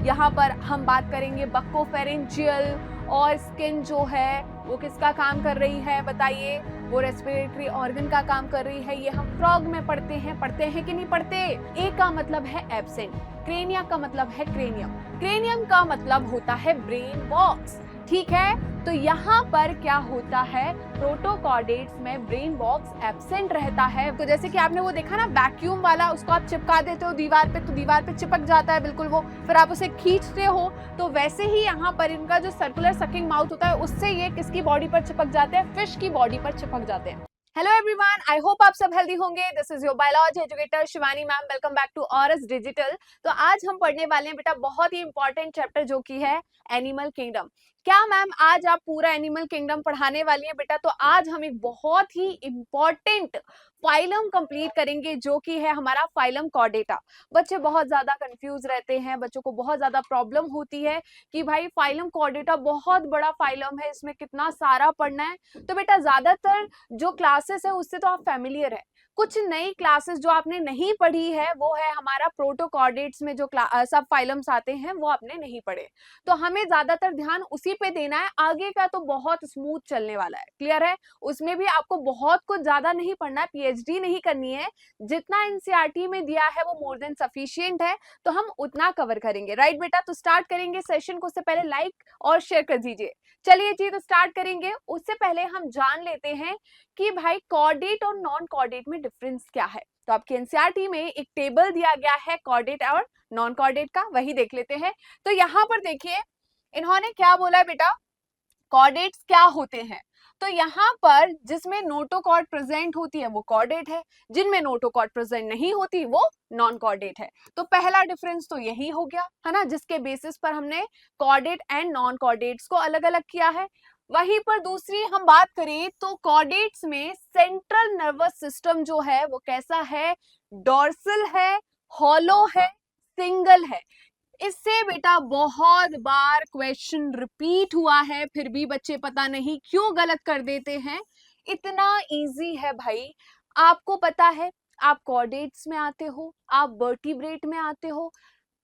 यहाँ पर हम बात करेंगे बक्कोफेरेंजियल और स्किन जो है वो किसका काम कर रही है बताइए, वो रेस्पिरेटरी ऑर्गन का काम कर रही है। ये हम फ्रॉग में पढ़ते हैं कि नहीं पढ़ते। ए का मतलब है एब्सेंट, क्रेनिया का मतलब है क्रेनियम, क्रेनियम का मतलब होता है ब्रेन बॉक्स, ठीक है। तो यहाँ पर क्या होता है, प्रोटोकॉर्डेट्स में ब्रेन बॉक्स एब्सेंट रहता है। तो जैसे कि आपने वो देखा ना वैक्यूम वाला, उसको आप चिपका देते हो दीवार पे तो दीवार पे चिपक जाता है बिल्कुल वो, फिर आप उसे खींचते हो तो वैसे ही यहाँ पर इनका जो सर्कुलर सकिंग माउथ होता है उससे ये किसकी बॉडी पर चिपक जाते हैं, फिश की बॉडी पर चिपक जाते हैं। हेलो एवरीवन, आई होप आप सब हेल्दी होंगे। This is your biology educator Shivani ma'am, welcome back to Aurous digital. तो आज हम पढ़ने वाले हैं बेटा बहुत ही इंपॉर्टेंट चैप्टर जो कि है एनिमल किंगडम। क्या मैम आज आप पूरा एनिमल किंगडम पढ़ाने वाली हैं बेटा? तो आज हम एक बहुत ही इंपॉर्टेंट फाइलम कंप्लीट करेंगे जो कि है हमारा फाइलम कॉर्डेटा। बच्चे बहुत ज्यादा कंफ्यूज रहते हैं, बच्चों को बहुत ज्यादा प्रॉब्लम होती है कि भाई फाइलम कॉर्डेटा बहुत बड़ा फाइलम है, इसमें कितना सारा पढ़ना है। तो बेटा ज्यादातर जो क्लासेस है उससे तो आप फैमिलियर है, कुछ नई क्लासेस जो आपने नहीं पढ़ी है वो है हमारा प्रोटोकॉर्डेट्स में जो सब फाइलम्स आते हैं वो आपने नहीं पढ़े, तो हमें ज्यादातर ध्यान उसी पे देना है। आगे का तो बहुत स्मूथ चलने वाला है, क्लियर है। उसमें भी आपको बहुत कुछ ज्यादा नहीं पढ़ना है, पीएचडी नहीं करनी है, जितना एनसीईआरटी में दिया है वो मोर देन सफिशिएंट है, तो हम उतना कवर करेंगे, राइट बेटा। तो स्टार्ट करेंगे सेशन को, उससे पहले लाइक और शेयर कर दीजिए। चलिए जी, तो स्टार्ट करेंगे। उससे पहले हम जान लेते हैं कि भाई कॉर्डेट और नॉन कॉर्डेट में डिफरेंस क्या है। तो आपकी एनसीईआरटी में एक टेबल दिया गया है कॉर्डेट और नॉन कॉर्डेट का, वही देख लेते हैं। तो यहाँ पर देखिए इन्होंने क्या बोला है बेटा, कॉर्डेट्स क्या होते हैं। तो यहाँ पर जिसमें नोटोकॉर्ड प्रेजेंट होती है वो कॉर्डेट है, जिनमें नोटोकॉर्ड प्रेजेंट नहीं होती वो नॉन कॉर्डेट है। तो पहला डिफरेंस तो यही हो गया है ना, जिसके बेसिस पर हमने कॉर्डेट एंड नॉन कॉर्डेट्स को अलग अलग किया है। वहीं पर दूसरी हम बात करें तो कॉर्डेट्स में सेंट्रल नर्वस सिस्टम जो है वो कैसा है, डॉर्सल है, हॉलो है, सिंगल है। इससे बेटा बहुत बार क्वेश्चन रिपीट हुआ है, फिर भी बच्चे पता नहीं क्यों गलत कर देते हैं। इतना इजी है भाई, आपको पता है आप कॉर्डेट्स में आते हो, आप वर्टिब्रेट में आते हो,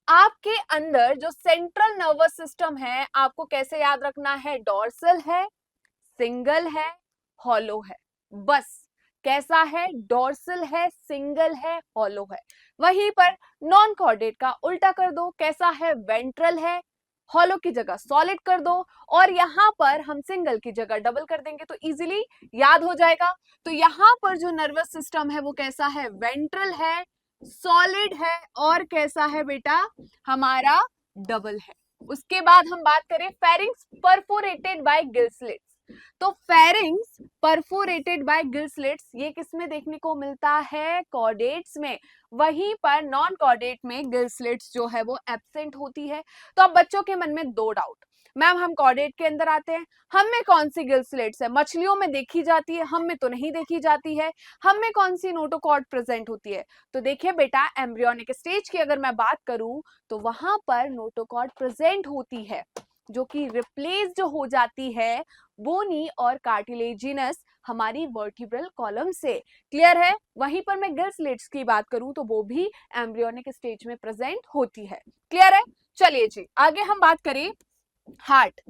आपके अंदर जो सेंट्रल नर्वस सिस्टम है आपको कैसे याद रखना है, डॉर्सल है, सिंगल है, हॉलो है, बस। कैसा है, डॉर्सल है, सिंगल है, हॉलो है। वहीं पर नॉन कॉर्डेट का उल्टा कर दो, कैसा है, वेंट्रल है, हॉलो की जगह सॉलिड कर दो, और यहाँ पर हम सिंगल की जगह डबल कर देंगे तो इजीली याद हो जाएगा। तो यहाँ पर जो नर्वस सिस्टम है वो कैसा है, वेंट्रल है, सॉलिड है, और कैसा है बेटा, हमारा डबल है। उसके बाद हम बात करें pharynx perforated by gill slits. तो pharynx perforated by gill slits ये किसमें देखने को मिलता है, कॉर्डेट्स में। वहीं पर नॉन कॉर्डेट में गिल स्लिट्स जो है वो एब्सेंट होती है। तो अब बच्चों के मन में दो डाउट, मैम हम कॉर्डेट के अंदर आते हैं, हम में कौन सी गिल स्लिट्स है, मछलियों में देखी जाती है, हम में तो नहीं देखी जाती है, हम में कौन सी नोटोकॉर्ड प्रेजेंट होती है। तो देखिए बेटा एम्ब्रियोनिक स्टेज की अगर मैं बात करूं तो वहां पर नोटोकॉर्ड प्रेजेंट होती है, जो कि रिप्लेस जो हो जाती है बोनी और कार्टिलेजिनस हमारी वर्टिब्रल कॉलम से, क्लियर है। वहीं पर मैं गिल स्लिट्स की बात करूं तो वो भी एम्ब्रियोनिक स्टेज में प्रेजेंट होती है, क्लियर है। चलिए जी आगे हम बात करें हार्ट।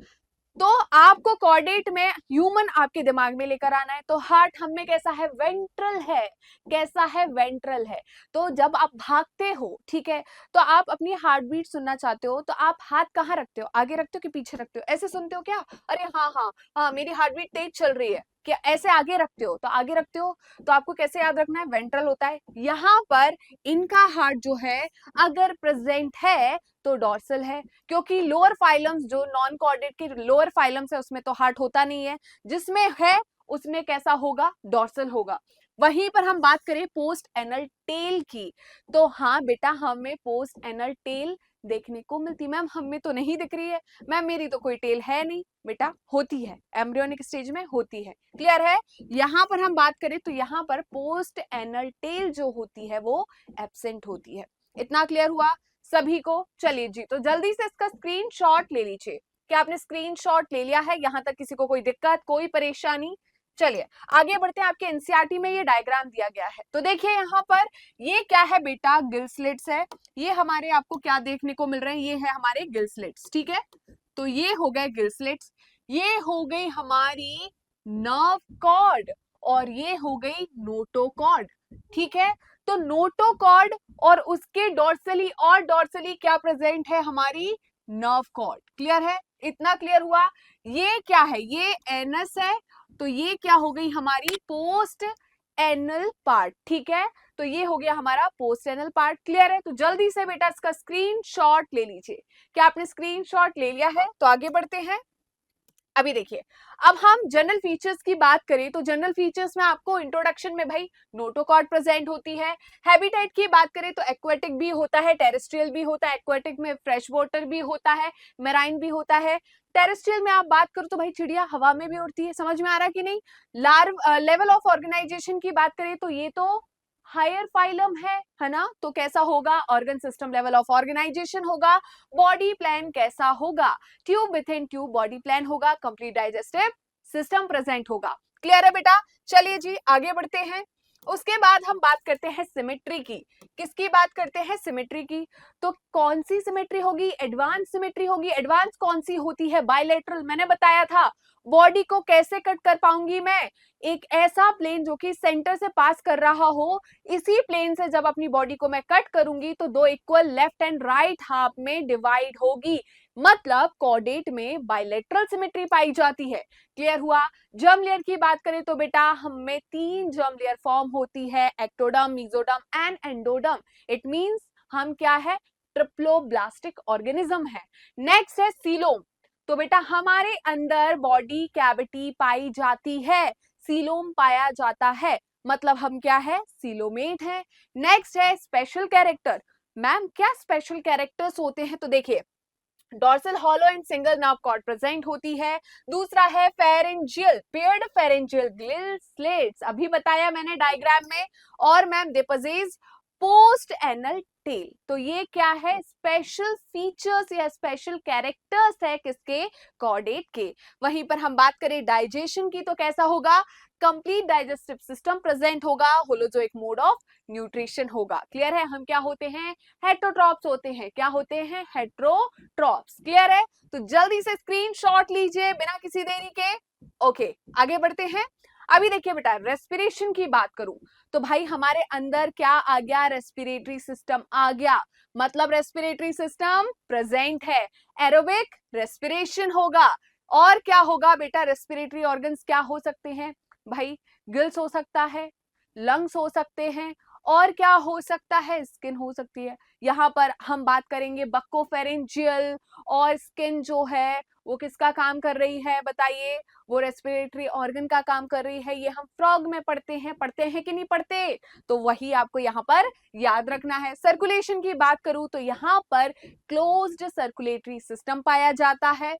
तो आपको कॉर्डेट में ह्यूमन आपके दिमाग में लेकर आना है, तो हार्ट हम में कैसा है, वेंट्रल है, कैसा है, वेंट्रल है। तो जब आप भागते हो, ठीक है, तो आप अपनी हार्ट बीट सुनना चाहते हो तो आप हाथ कहाँ रखते हो, आगे रखते हो कि पीछे रखते हो, ऐसे सुनते हो क्या, अरे हाँ हाँ हाँ मेरी हार्ट बीट तेज चल रही है, क्या ऐसे आगे रखते हो, तो आगे रखते हो। तो आपको कैसे याद रखना है, वेंट्रल होता है। यहाँ पर इनका हार्ट जो है अगर प्रेजेंट है तो डॉर्सल है, क्योंकि लोअर फाइलम्स जो नॉन कॉर्डेट के लोअर फाइलम्स है उसमें तो हार्ट होता नहीं है, जिसमें है उसमें कैसा होगा, डॉर्सल होगा। वहीं पर हम बात करें पोस्ट एनल टेल की, तो हाँ बेटा हमें पोस्ट एनल टेल देखने को मिलती। मैम हमें तो नहीं दिख रही है, मैम मेरी तो कोई टेल है नहीं, बेटा होती है, एम्ब्रियोनिक स्टेज में होती है, क्लियर है। यहाँ पर हम बात करें तो यहाँ पर पोस्ट एनल टेल जो होती है वो एब्सेंट होती है। इतना क्लियर हुआ सभी को। चलिए जी, तो जल्दी से इसका स्क्रीनशॉट ले लीजिए। क्या आपने स्क्रीनशॉट ले लिया है, यहाँ तक किसी को कोई दिक्कत, कोई परेशानी, चलिए आगे बढ़ते हैं। आपके एनसीईआरटी में ये डायग्राम दिया गया है, तो देखिए यहाँ पर ये क्या है बेटा, गिल स्लिट्स है। ये हमारे आपको क्या देखने को मिल रहे हैं, ये है हमारे गिल स्लिट्स, ठीक है। तो ये हो गए गिल स्लिट्स, ये हो गई हमारी नर्व कॉर्ड और ये हो गई नोटोकॉर्ड, ठीक है। तो नोटोकॉर्ड और उसके डॉर्सली और डॉर्सली क्या प्रेजेंट है, हमारी नर्व कॉर्ड। क्लियर है, इतना क्लियर हुआ। ये क्या है, ये एनस है, तो ये क्या हो गई हमारी पोस्ट एनल पार्ट, ठीक है। तो ये हो गया हमारा पोस्ट एनल पार्ट। क्लियर है, तो जल्दी से बेटा इसका स्क्रीनशॉट ले लीजिए। क्या आपने स्क्रीनशॉट ले लिया है? तो आगे बढ़ते हैं। अभी देखिए, अब हम जनरल फीचर्स की बात करें तो जनरल फीचर्स में आपको इंट्रोडक्शन में भाई नोटोकॉर्ड प्रेजेंट होती है। हैबिटेट की बात करें तो एक्वेटिक भी होता है, टेरेस्ट्रियल भी होता है। एक्वेटिक में फ्रेश वाटर भी होता है, मेराइन भी होता है। टेरेस्ट्रियल में आप बात करो तो भाई चिड़िया हवा में भी उड़ती है, समझ में आ रहा है कि नहीं। लेवल ऑफ ऑर्गेनाइजेशन की बात करें तो ये तो हायर फाइलम है ना। तो कैसा होगा, organ system level of organisation होगा। बॉडी प्लान कैसा होगा, tube within tube body plan होगा। कंप्लीट डाइजेस्टिव सिस्टम प्रेजेंट होगा। क्लियर है बेटा? चलिए जी आगे बढ़ते हैं। उसके बाद हम बात करते हैं सिमेट्री की। किसकी बात करते हैं, सिमेट्री की। तो कौन सी सिमेट्री होगी, एडवांस सिमेट्री होगी। एडवांस कौन सी होती है, बायलैटरल। मैंने बताया था बॉडी को कैसे कट कर पाऊंगी मैं, एक ऐसा प्लेन जो कि सेंटर से पास कर रहा हो, इसी प्लेन से जब अपनी बॉडी को मैं कट करूंगी तो दो equal left and right half में डिवाइड होगी। मतलब कॉर्डेट में बायलैटरल सिमेट्री पाई जाती है। क्लियर हुआ। जर्म लेयर की बात करें तो बेटा हमें 3 जर्म लेयर फॉर्म होती है, ectoderm, mesoderm and endoderm. It means हम क्या है, ट्रिप्लोब्लास्टिक ऑर्गेनिज्म है। नेक्स्ट है सीलोम। तो बेटा हमारे अंदर बॉडी कैविटी पाई जाती है, सीलोम पाया जाता है, मतलब हम क्या है, सीलोमेट है। नेक्स्ट है स्पेशल कैरेक्टर। मैम क्या स्पेशल कैरेक्टर्स होते हैं, तो देखिए dorsal hollow and single nerve cord present होती है। दूसरा है pharyngeal, paired pharyngeal gill slits, अभी बताया मैंने डायग्राम में। और ma'am they possess post anal tail. तो ये क्या है, स्पेशल फीचर्स या स्पेशल कैरेक्टर्स है किसके, कॉर्डेट के। वहीं पर हम बात करें डाइजेशन की तो कैसा होगा, कंप्लीट डाइजेस्टिव सिस्टम प्रेजेंट होगा। होलोजोइक मोड ऑफ न्यूट्रिशन होगा। क्लियर है, हम क्या होते हैं, हेटरोट्रॉप्स होते हैं। क्या होते हैं, हेटरोट्रॉप्स। क्लियर है, तो जल्दी से स्क्रीनशॉट लीजिए बिना किसी देरी के। ओके आगे बढ़ते हैं। अभी देखिए बेटा रेस्पिरेशन की बात करूं तो भाई हमारे अंदर क्या आ गया, रेस्पिरेटरी सिस्टम आ गया। मतलब रेस्पिरेटरी सिस्टम प्रेजेंट है। एरोबिक रेस्पिरेशन होगा। और क्या होगा बेटा, रेस्पिरेटरी ऑर्गन्स क्या हो सकते हैं भाई, गिल्स हो सकता है, लंग्स हो सकते हैं, और क्या हो सकता है, स्किन हो सकती है। यहाँ पर हम बात करेंगे बक्कोफेरेंजियल, और स्किन जो है वो किसका काम कर रही है बताइए, वो रेस्पिरेटरी ऑर्गन का काम कर रही है। ये हम फ्रॉग में पढ़ते हैं कि नहीं पढ़ते, तो वही आपको यहाँ पर याद रखना है। सर्कुलेशन की बात करूं तो यहाँ पर क्लोज्ड सर्कुलेटरी सिस्टम पाया जाता है।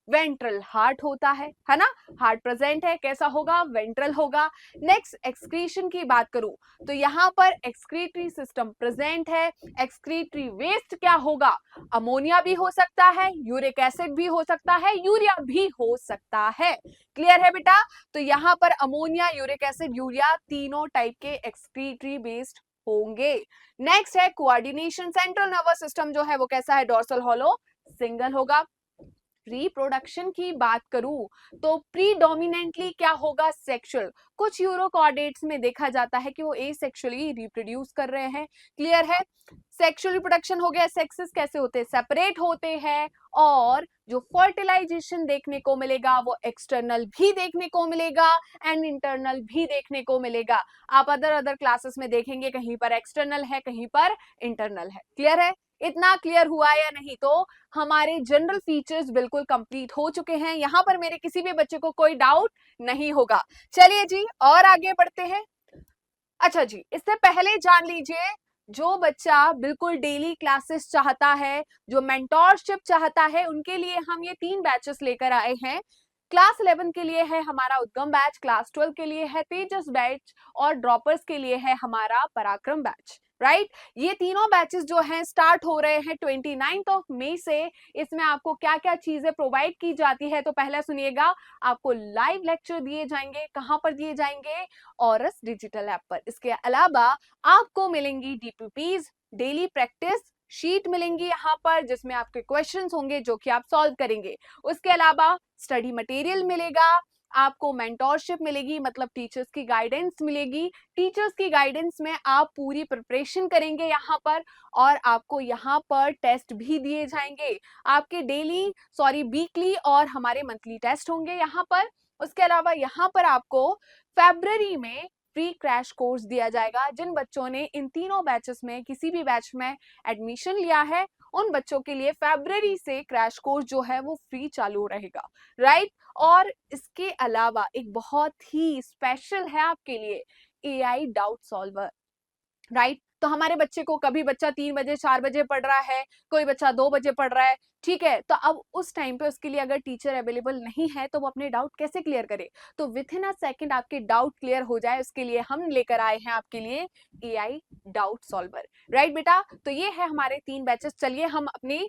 वेंट्रल हार्ट होता है ना, हार्ट प्रेजेंट है, कैसा होगा, वेंट्रल होगा। नेक्स्ट एक्सक्रीशन की बात करूं तो यहाँ पर एक्सक्रीटरी सिस्टम प्रेजेंट है। एक्सक्रीटरी वेस्ट क्या होगा, अमोनिया भी हो सकता है, यूरिक एसिड भी हो सकता है, यूरिया भी हो सकता है। क्लियर है बेटा, तो यहाँ पर अमोनिया, यूरिक एसिड, यूरिया तीनों टाइप के एक्सक्रीटरी बेस्ड होंगे। नेक्स्ट है कोऑर्डिनेशन। सेंट्रल नर्वस सिस्टम जो है वो कैसा है, डोर्सल हॉलो सिंगल होगा। रिप्रोडक्शन की बात करूं तो प्रीडोमिनेंटली क्या होगा, सेक्सुअल। कुछ यूरोकॉर्डेट्स में देखा जाता है कि वो एसेक्सुअली रिप्रोड्यूस कर रहे हैं। क्लियर है, सेक्सुअल रिप्रोडक्शन हो गया। सेक्सेस कैसे होते हैं, सेपरेट होते हैं। और जो फर्टिलाइजेशन देखने को मिलेगा वो एक्सटर्नल भी देखने को मिलेगा एंड इंटरनल भी देखने को मिलेगा। आप अदर क्लासेस में देखेंगे कहीं पर एक्सटर्नल है, कहीं पर इंटरनल है। क्लियर है, इतना क्लियर हुआ या नहीं। तो हमारे जनरल फीचर्स बिल्कुल कंप्लीट हो चुके हैं। यहाँ पर मेरे किसी भी बच्चे को कोई डाउट नहीं होगा। चलिए जी और आगे बढ़ते हैं। अच्छा जी, इससे पहले जान लीजिए, जो बच्चा बिल्कुल डेली क्लासेस चाहता है, जो मेंटोरशिप चाहता है, उनके लिए हम ये 3 बैचेस लेकर आए हैं। क्लास 11 के लिए है हमारा उद्गम बैच, क्लास 12 के लिए है तेजस बैच, और ड्रॉपर्स के लिए है हमारा पराक्रम बैच। राइट। ये तीनों बैचेस जो हैं स्टार्ट हो रहे हैं 29 मई से। इसमें आपको क्या क्या चीजें प्रोवाइड की जाती है, तो पहला सुनिएगा, आपको लाइव लेक्चर दिए जाएंगे। कहां पर दिए जाएंगे? ऑरस डिजिटल ऐप पर। इसके अलावा आपको मिलेंगी DPPs, डेली प्रैक्टिस शीट मिलेंगी यहाँ पर, जिसमें आपके क्वेश्चंस होंगे जो कि आप सॉल्व करेंगे। उसके अलावा स्टडी मटेरियल मिलेगा, आपको मेंटोरशिप मिलेगी, मतलब टीचर्स की गाइडेंस मिलेगी। टीचर्स की गाइडेंस में आप पूरी प्रिपरेशन करेंगे यहाँ पर, और आपको यहाँ पर टेस्ट भी दिए जाएंगे। आपके वीकली और हमारे मंथली टेस्ट होंगे यहाँ पर। उसके अलावा यहाँ पर आपको फरवरी में फ्री क्रैश कोर्स दिया जाएगा। जिन बच्चों ने इन तीनों बैचेस में किसी भी बैच में एडमिशन लिया है, उन बच्चों के लिए फरवरी से क्रैश कोर्स जो है वो फ्री चालू रहेगा, राइट। और इसके अलावा एक बहुत ही स्पेशल है आपके लिए, AI डाउट सॉल्वर, राइट। तो हमारे बच्चे को, कभी बच्चा 3 बजे 4 बजे पढ़ रहा है, कोई बच्चा 2 बजे पढ़ रहा है, ठीक है, तो अब उस टाइम पे उसके लिए अगर टीचर अवेलेबल नहीं है तो वो अपने डाउट कैसे क्लियर करे? तो विथ इन अ सेकेंड आपके डाउट क्लियर हो जाए, उसके लिए हम लेकर आए हैं आपके लिए AI डाउट सॉल्वर, राइट बेटा। तो ये है हमारे 3 बैचेस। चलिए हम अपनी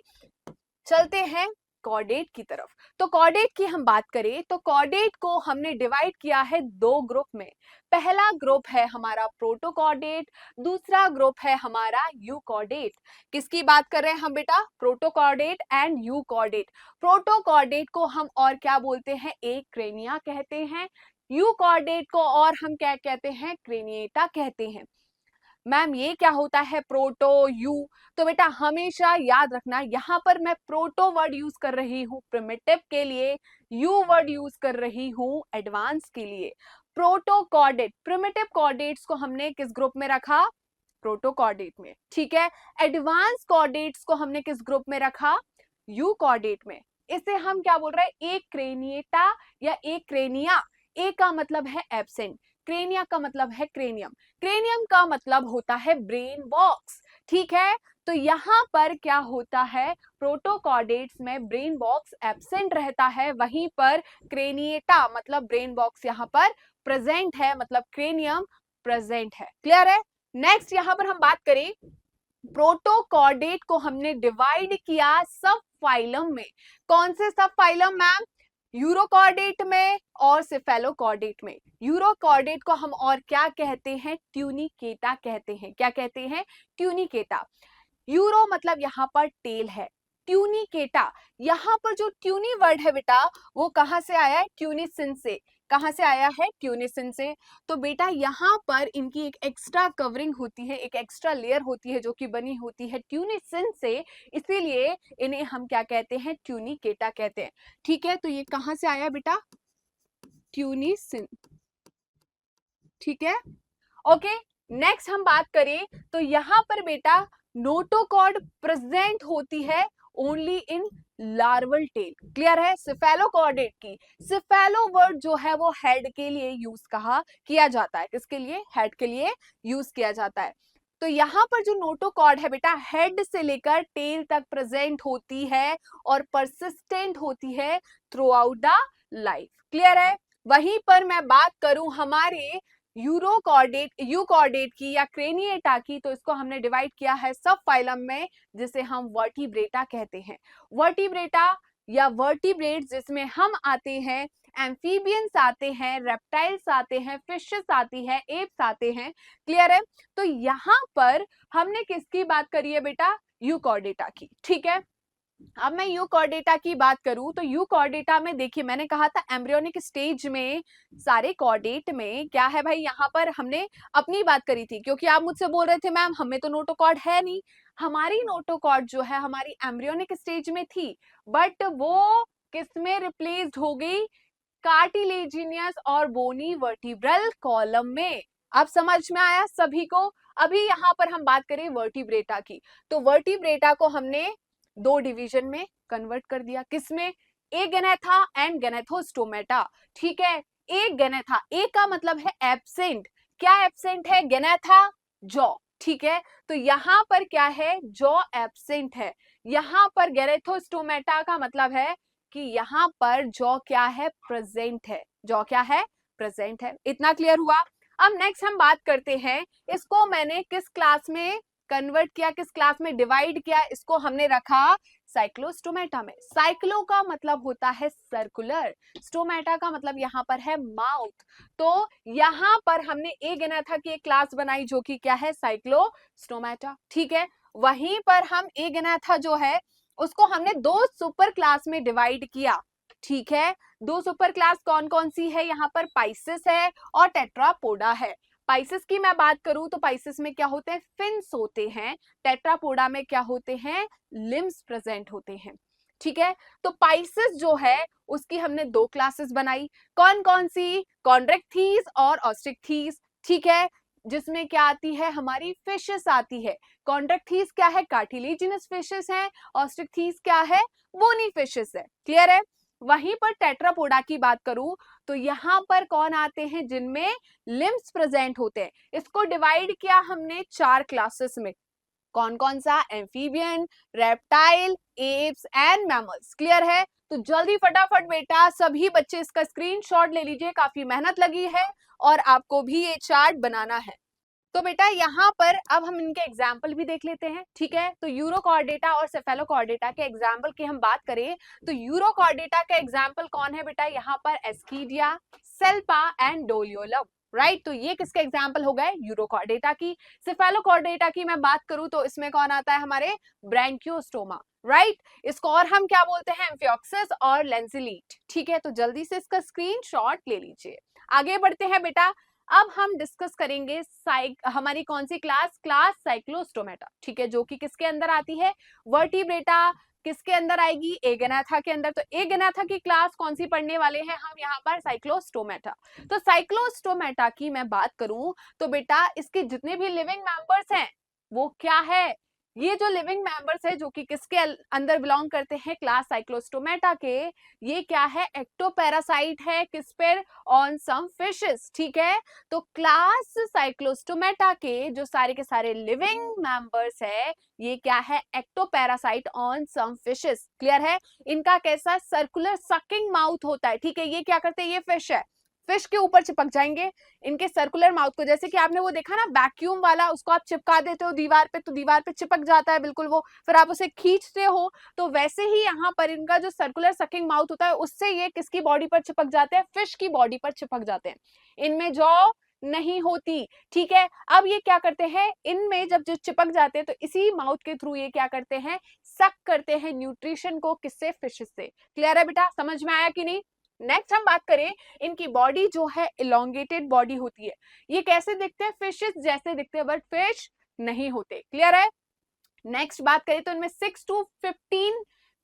चलते हैं कॉर्डेट की तरफ। तो कॉर्डेट की हम बात करें तो कॉर्डेट को हमने डिवाइड किया है 2 ग्रुप में। पहला ग्रुप है हमारा प्रोटोकॉर्डेट, दूसरा ग्रुप है हमारा यूकॉर्डेट। किसकी बात कर रहे हैं हम बेटा? Protochordate and यूकॉर्डेट। प्रोटोकॉर्डेट को हम और क्या बोलते हैं? एक क्रेनिया कहते हैं। यूकॉर्डेट को और हम क्या कहते हैं? क्रेनिएटा कहते हैं। मैम ये क्या होता है प्रोटो यू? तो बेटा हमेशा याद रखना, यहाँ पर मैं प्रोटो वर्ड यूज कर रही हूँ प्रिमिटिव के लिए, यू वर्ड यूज कर रही हूँ एडवांस के लिए। प्रोटो कॉर्डेट, प्रिमिटिव कॉर्डेट्स को हमने किस ग्रुप में रखा? प्रोटो कॉर्डेट में, ठीक है। एडवांस कॉर्डेट्स को हमने किस ग्रुप में रखा? यू कॉर्डेट में। इसे हम क्या बोल रहे हैं? एक क्रेनिएटा या एक क्रेनिया। ए का मतलब है एब्सेंट, क्रेनिया का मतलब है क्रेनियम, क्रेनियम का मतलब होता है ब्रेन बॉक्स, ठीक है। तो यहाँ पर क्या होता है? प्रोटोकॉर्डेट्स में ब्रेन बॉक्स एब्सेंट रहता है, वहीं पर क्रेनिएटा मतलब ब्रेन बॉक्स यहाँ पर प्रेजेंट है, मतलब क्रेनियम प्रेजेंट है। क्लियर है? नेक्स्ट यहाँ पर हम बात करें, प्रोटोकॉर्डेट को हमने डिवाइड किया सब फाइलम में। कौन से सब फाइलम मैम? यूरोकॉर्डेट में और सेफेलोकॉर्डेट में। यूरोकॉर्डेट को हम और क्या कहते हैं? ट्यूनिकेटा कहते हैं। क्या कहते हैं? ट्यूनिकेटा। यूरो मतलब यहाँ पर टेल है, ट्यूनिकेटा, यहाँ पर जो ट्यूनी वर्ड है बेटा वो कहां से आया है? ट्यूनिसिन से। कहां से आया है? ट्यूनिसिन से। तो बेटा यहाँ पर इनकी एक एक्स्ट्रा कवरिंग होती है, एक एक्स्ट्रा लेयर होती है जो कि बनी होती है ट्यूनिसिन से, इसीलिए इन्हें हम क्या कहते हैं? ट्यूनिकेटा कहते हैं, ठीक है। तो ये कहां से आया बेटा? ट्यूनिसिन, ठीक है, ओके। नेक्स्ट हम बात करें तो यहाँ पर बेटा नोटोकॉर्ड प्रेजेंट होती है only in larval tail. Clear है? सेफेलोकॉर्डेट की सेफेलो वर्ड जो है वो हेड के लिए यूज किया जाता है। किसके लिए? हेड के लिए यूज किया जाता है। तो यहाँ पर जो नोटोकॉर्ड है बेटा हेड से लेकर टेल तक प्रेजेंट होती है और परसिस्टेंट होती है through out the life. Clear है? वहीं पर मैं बात करूं हमारे यूकॉर्डेट की या क्रेनिएटा की, तो इसको हमने डिवाइड किया है सब फाइलम में, जिसे हम वर्टिब्रेटा कहते हैं। वर्टिब्रेटा या वर्टिब्रेट्स जिसमें हम आते हैं, एम्फीबियंस आते हैं, रेप्टाइल्स आते हैं, फिशेस आती है, एप्स आते हैं। क्लियर है? तो यहाँ पर हमने किसकी बात करी है बेटा? यूकॉर्डेटा की, ठीक है। अब मैं यूकॉर्डेटा की बात करूं तो यूकॉर्डेटा में देखिए मैंने कहा था एम्ब्रियोनिक स्टेज में सारे कॉर्डेट में क्या है भाई, यहाँ पर हमने अपनी बात करी थी, क्योंकि आप मुझसे बोल रहे थे मैम हमें तो नोटोकॉर्ड है नहीं। हमारी नोटोकॉर्ड जो है हमारी एम्ब्रियोनिक स्टेज में थी, बट वो किसमें रिप्लेस्ड हो गई? कार्टिलेजिनियस और बोनी वर्टिब्रल कॉलम में। अब समझ में आया सभी को? अभी यहाँ पर हम बात करें वर्टिब्रेटा की, तो वर्टिब्रेटा को हमने 2 डिवीजन में कन्वर्ट कर दिया। किसमें? एगेनेथा एंड गेनेथोस्टोमेटा, ठीक है। एक गेनेथा, ए का मतलब है एब्सेंट। क्या एब्सेंट है? गेनेथा, जॉ, ठीक है। तो यहाँ पर क्या है? जॉ एब्सेंट है। यहाँ पर गेनेथोस्टोमेटा का मतलब है कि यहाँ पर जॉ क्या है? प्रेजेंट है। जॉ क्या है? प्रेजेंट है। इतना क्लियर हुआ? अब नेक्स्ट हम बात करते हैं, इसको मैंने किस क्लास में कन्वर्ट किया, किस क्लास में डिवाइड किया, इसको हमने रखा साइक्लोस्टोमेटा में। साइक्लो का मतलब होता है सर्कुलर, स्टोमेटा का मतलब यहाँ पर है माउथ। तो यहाँ पर हमने ए गिना था कि एक क्लास बनाई जो कि क्या है, साइक्लोस्टोमेटा, ठीक है। वहीं पर हम ए गिना था जो है उसको हमने दो सुपर क्लास में डिवाइड किया, ठीक है। दो सुपर क्लास कौन कौन सी है, यहाँ पर पाइसिस है और टेट्रापोडा है। पाइसिस की मैं बात करूं तो पाइसिस में क्या होते हैं, फिन्स होते हैं। टेट्रापोडा में क्या होते हैं, लिम्स प्रेजेंट होते हैं, ठीक है। तो पाइसिस जो है उसकी हमने दो क्लासेस बनाई, कौन कौन सी, कॉन्ड्रेक्थीज और ऑस्ट्रिक्थीज, ठीक है। जिसमें क्या आती है, हमारी फिशेस आती है। कॉन्ड्रेक्थीज क्या है, कार्टिलेजिनस फिशेस है, ऑस्ट्रिक्थीज क्या है, बोनी फिशेस है, क्लियर है। वहीं पर टेट्रापोडा की बात करूं तो यहां पर कौन आते हैं, जिनमें लिम्स प्रेजेंट होते हैं। इसको डिवाइड किया हमने चार क्लासेस में, कौन कौन सा, amphibian, reptile, apps and mammals, clear है। तो जल्दी फटाफट बेटा सभी बच्चे इसका स्क्रीनशॉट ले लीजिए, काफी मेहनत लगी है और आपको भी ये चार्ट बनाना है। तो बेटा यहाँ पर अब हम इनके एग्जाम्पल भी देख लेते हैं, ठीक है। तो यूरोकॉर्डेटा और सेफेलोकॉर्डेटा के एग्जाम्पल की हम बात करें तो यूरोकॉर्डेटा का एग्जाम्पल कौन है बेटा, यहाँ पर एस्कीडिया, सेल्पा एंड डोलियोलम, राइट। तो ये किसके एग्जाम्पल हो गए, यूरोकॉर्डेटा की। सेफेलोकॉर्डेटा की मैं बात करूं तो इसमें कौन आता है, हमारे ब्रैंकियोस्टोमा, राइट। इसको और हम क्या बोलते हैं, एम्फियोक्सिस और लेंजिलीट, ठीक है। तो जल्दी से इसका स्क्रीनशॉट ले लीजिए। आगे बढ़ते हैं बेटा, अब हम डिस्कस करेंगे हमारी कौन सी क्लास, क्लास साइक्लोस्टोमेटा, ठीक है, जो कि किसके अंदर आती है, वर्टिब्रेटा। किसके अंदर आएगी, एगेनाथा के अंदर। तो एगेनाथा की क्लास कौन सी पढ़ने वाले हैं हम यहाँ पर, साइक्लोस्टोमेटा। तो साइक्लोस्टोमेटा की मैं बात करूं तो बेटा इसके जितने भी लिविंग मेंबर्स हैं वो क्या है, ये जो लिविंग मेंबर्स है जो कि किसके अंदर बिलोंग करते हैं, क्लास साइक्लोस्टोमेटा के, ये क्या है, एक्टोपैरासाइट है, किस पर, ऑन सम फिशेस, ठीक है। तो क्लास साइक्लोस्टोमेटा के जो सारे के सारे लिविंग मेंबर्स है ये क्या है, ectoparasite on some fishes, clear है। इनका कैसा सर्कुलर सकिंग माउथ होता है, ठीक है। ये क्या करते हैं, ये फिश है, फिश के ऊपर चिपक जाएंगे इनके सर्कुलर माउथ को, जैसे कि आपने वो देखा ना वैक्यूम वाला, उसको आप चिपका देते हो दीवार पे तो दीवार पे चिपक जाता है बिल्कुल वो, फिर आप उसे खींचते हो, तो वैसे ही यहाँ पर इनका जो सर्कुलर सकिंग माउथ होता है उससे ये किसकी बॉडी पर चिपक जाते हैं, फिश की बॉडी पर चिपक जाते हैं। इनमें जॉ नहीं होती, ठीक है। अब ये क्या करते हैं, इनमें जब जो चिपक जाते हैं तो इसी माउथ के थ्रू ये क्या करते हैं, सक करते हैं न्यूट्रिशन को, किससे, फिश से, क्लियर है बेटा, समझ में आया कि नहीं। नेक्स्ट हम बात करें, इनकी बॉडी जो है इलोंगेटेड बॉडी होती है। ये कैसे दिखते हैं, फिशेस जैसे दिखते हैं बट फिश नहीं होते, क्लियर है। नेक्स्ट बात करें तो इनमें 6 to 15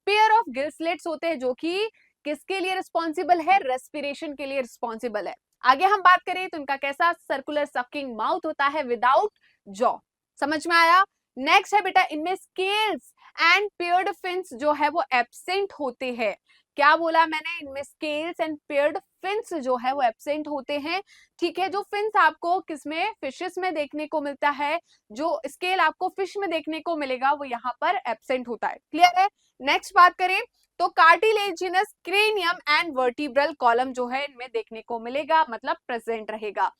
पेयर ऑफ गिलस्लेट्स होते हैं जो कि किसके लिए रिस्पॉन्सिबल है, रेस्पिरेशन के लिए रिस्पॉन्सिबल है। आगे हम बात करें तो इनका कैसा सर्कुलर सकिंग माउथ होता है विदाउट जॉ, समझ में आया। नेक्स्ट है बेटा, इनमें स्केल्स एंड पेयर्ड फिन्स जो है वो एब्सेंट होते हैं। क्या बोला मैंने, इनमें स्केल्स एंड पेयर्ड फिन्स जो है वो एब्सेंट होते हैं, ठीक है। जो फिन्स आपको किसमें, फिशेस में देखने को मिलता है, जो स्केल आपको फिश में देखने को मिलेगा वो यहाँ पर एब्सेंट होता है, क्लियर है। नेक्स्ट बात करें तो cartilaginous cranium and vertebral column जो है इनमें देखने को मिलेगा, मतलब प्रेजेंट रहेगा।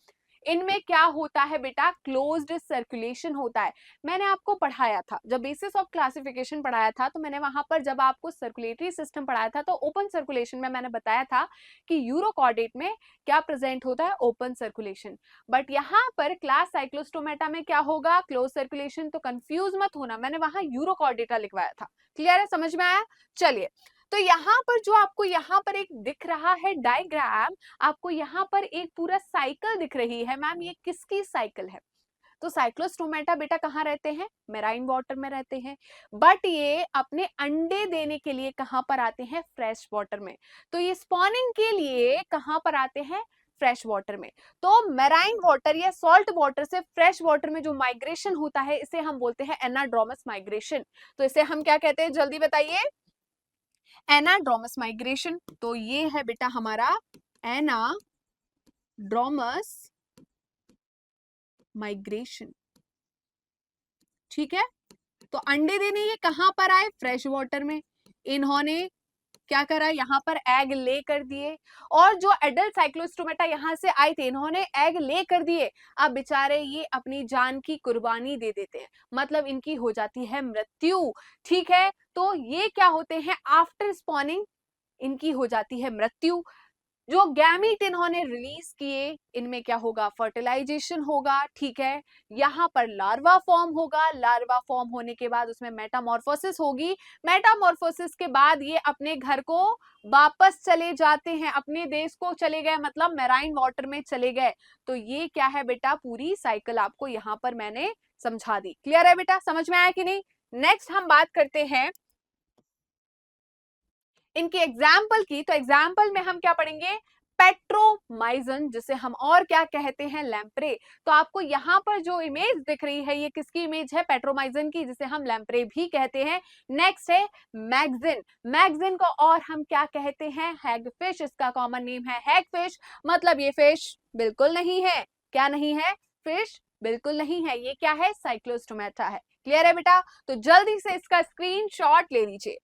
इनमें क्या होता है बेटा, क्लोज्ड सर्कुलेशन होता है। मैंने आपको पढ़ाया था जब बेसिस ऑफ क्लासिफिकेशन पढ़ाया था, तो मैंने वहां पर जब आपको सर्कुलेटरी सिस्टम पढ़ाया था तो ओपन सर्कुलेशन में मैंने बताया था कि यूरोकॉर्डेट में क्या प्रेजेंट होता है, ओपन सर्कुलेशन। बट यहाँ पर क्लास साइक्लोस्टोमेटा में क्या होगा, क्लोज सर्कुलेशन। तो कंफ्यूज मत होना, मैंने वहां यूरोकॉर्डेटा लिखवाया था, क्लियर है, समझ में आया। चलिए, तो यहाँ पर जो आपको यहाँ पर एक दिख रहा है डायग्राम, आपको यहाँ पर एक पूरा साइकिल दिख रही है, मैम ये किसकी साइकिल है। तो साइक्लोस्टोमेटा बेटा कहाँ रहते हैं, मेराइन वाटर में रहते हैं, बट ये अपने अंडे देने के लिए कहाँ पर आते हैं, फ्रेश वाटर में। तो ये स्पॉनिंग के लिए कहाँ पर आते हैं, फ्रेश वाटर में। तो मेराइन वाटर या सॉल्ट वाटर से फ्रेश वाटर में जो माइग्रेशन होता है इसे हम बोलते हैं एनाड्रोमस माइग्रेशन। तो इसे हम क्या कहते हैं, जल्दी बताइए, एनाड्रोमस माइग्रेशन। तो ये है बेटा हमारा एनाड्रोमस माइग्रेशन, ठीक है। तो अंडे देने ये कहां पर आए, फ्रेश वाटर में। इन्होंने क्या करा, यहाँ पर एग ले कर दिए, और जो एडल्ट साइक्लोस्टोमेटा यहाँ से आए थे इन्होंने एग ले कर दिए। अब बेचारे ये अपनी जान की कुर्बानी दे देते हैं, मतलब इनकी हो जाती है मृत्यु। ठीक है, तो ये क्या होते हैं, आफ्टर स्पॉनिंग इनकी हो जाती है मृत्यु। जो गैमीट इन्होंने रिलीज किए इनमें क्या होगा, फर्टिलाइजेशन होगा। ठीक है, यहाँ पर लार्वा फॉर्म होगा, लार्वा फॉर्म होने के बाद उसमें मेटामॉर्फोसिस होगी, मेटामॉर्फोसिस के बाद ये अपने घर को वापस चले जाते हैं, अपने देश को चले गए, मतलब मैराइन वाटर में चले गए। तो ये क्या है बेटा, पूरी साइकिल आपको यहाँ पर मैंने समझा दी। क्लियर है बेटा, समझ में आया कि नहीं? नेक्स्ट हम बात करते हैं इनकी एग्जाम्पल की। तो एग्जाम्पल में हम क्या पढ़ेंगे, पेट्रोमाइजन, जिसे हम और क्या कहते हैं, लैंप्रे। तो आपको यहाँ पर जो इमेज दिख रही है ये किसकी इमेज है, पेट्रोमाइजन की, जिसे हम लैंप्रे भी कहते हैं। नेक्स्ट है मैगजिन, मैगजिन को और हम क्या कहते हैं, हैगफिश, इसका कॉमन नेम है हैगफिश। मतलब ये फिश बिल्कुल नहीं है, क्या नहीं है, फिश बिल्कुल नहीं है, ये क्या है, साइक्लोस्टोमेटा है। क्लियर है बेटा? तो जल्दी से इसका स्क्रीनशॉट ले लीजिए।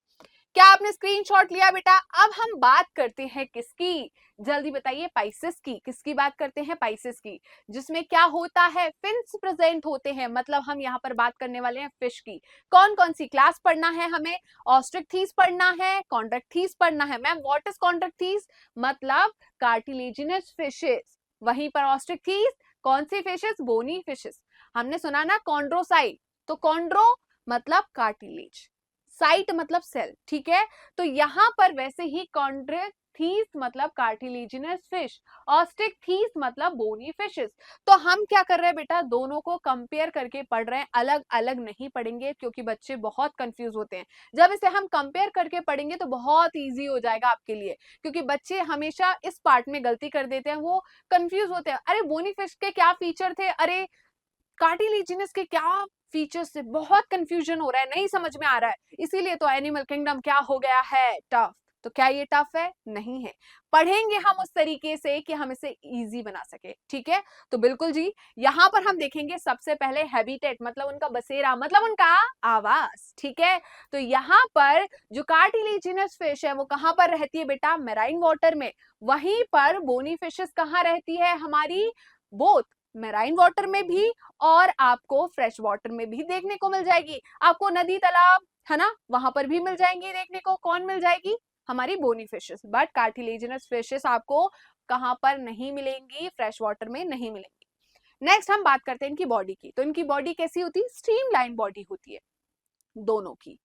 क्या आपने स्क्रीनशॉट लिया बेटा? अब हम बात करते हैं किसकी, जल्दी बताइए, पाइसेस की। किसकी बात करते हैं, पाइसेस की, जिसमें क्या होता है, फिन्स प्रेजेंट होते हैं। मतलब हम यहाँ पर बात करने वाले हैं फिश की। कौन कौन सी क्लास पढ़ना है हमें, ऑस्ट्रिक्थीस पढ़ना है, कॉन्ट्रैक्थीस पढ़ना है। मैम व्हाट इज कॉन्ट्रैक्थीस, मतलब कार्टिलेजिनस फिशेस। वहीं पर ऑस्ट्रिक्थीस कौन सी फिशेस, बोनी फिशेस। हमने सुना ना कॉन्ड्रोसाइट, तो कॉन्ड्रो मतलब कार्टिलेज, साइट मतलब सेल। ठीक है, तो यहां पर वैसे ही कॉन्ड्रेथीस मतलब कार्टिलेजिनस फिश, ऑस्टिकथीस मतलब बोनी फिशेस। तो हम क्या कर रहे हैं बेटा, दोनों को कंपेयर करके पढ़ रहे हैं, अलग अलग नहीं पढ़ेंगे, क्योंकि बच्चे बहुत कंफ्यूज होते हैं। जब इसे हम कंपेयर करके पढ़ेंगे तो बहुत इजी हो जाएगा आपके लिए, क्योंकि बच्चे हमेशा इस पार्ट में गलती कर देते हैं, वो कंफ्यूज होते हैं, अरे बोनी फिश के क्या फीचर थे, अरे कार्टिलेजिनस के क्या फीचर्स से, बहुत कंफ्यूजन हो रहा है, नहीं समझ में आ रहा है। इसीलिए तो एनिमल किंगडम क्या हो गया है, टफ। तो क्या ये टफ है, नहीं है। पढ़ेंगे हम उस तरीके से कि हम इसे इजी बना सके। ठीक है, तो बिल्कुल जी, यहां पर हम देखेंगे सबसे पहले हैबिटेट, मतलब उनका बसेरा, मतलब उनका आवास। ठीक है, तो यहाँ पर जो कार्टिलेजिनस फिश है वो कहां पर रहती है बेटा, मैराइन वाटर में। वहीं पर बोनी फिशेस कहाँ रहती है हमारी, बोथ मैराइन वाटर में भी और आपको फ्रेश वाटर में भी देखने को मिल जाएगी। आपको नदी तालाब है ना, वहां पर भी मिल जाएंगी देखने को। कौन मिल जाएगी, हमारी bony fishes. But cartilaginous fishes आपको कहां पर नहीं मिलेंगी, फ्रेश वाटर में नहीं मिलेंगी। नेक्स्ट हम बात करते हैं इनकी बॉडी की। तो इनकी बॉडी कैसी होती है, स्ट्रीमलाइन बॉडी होती है दोनों की।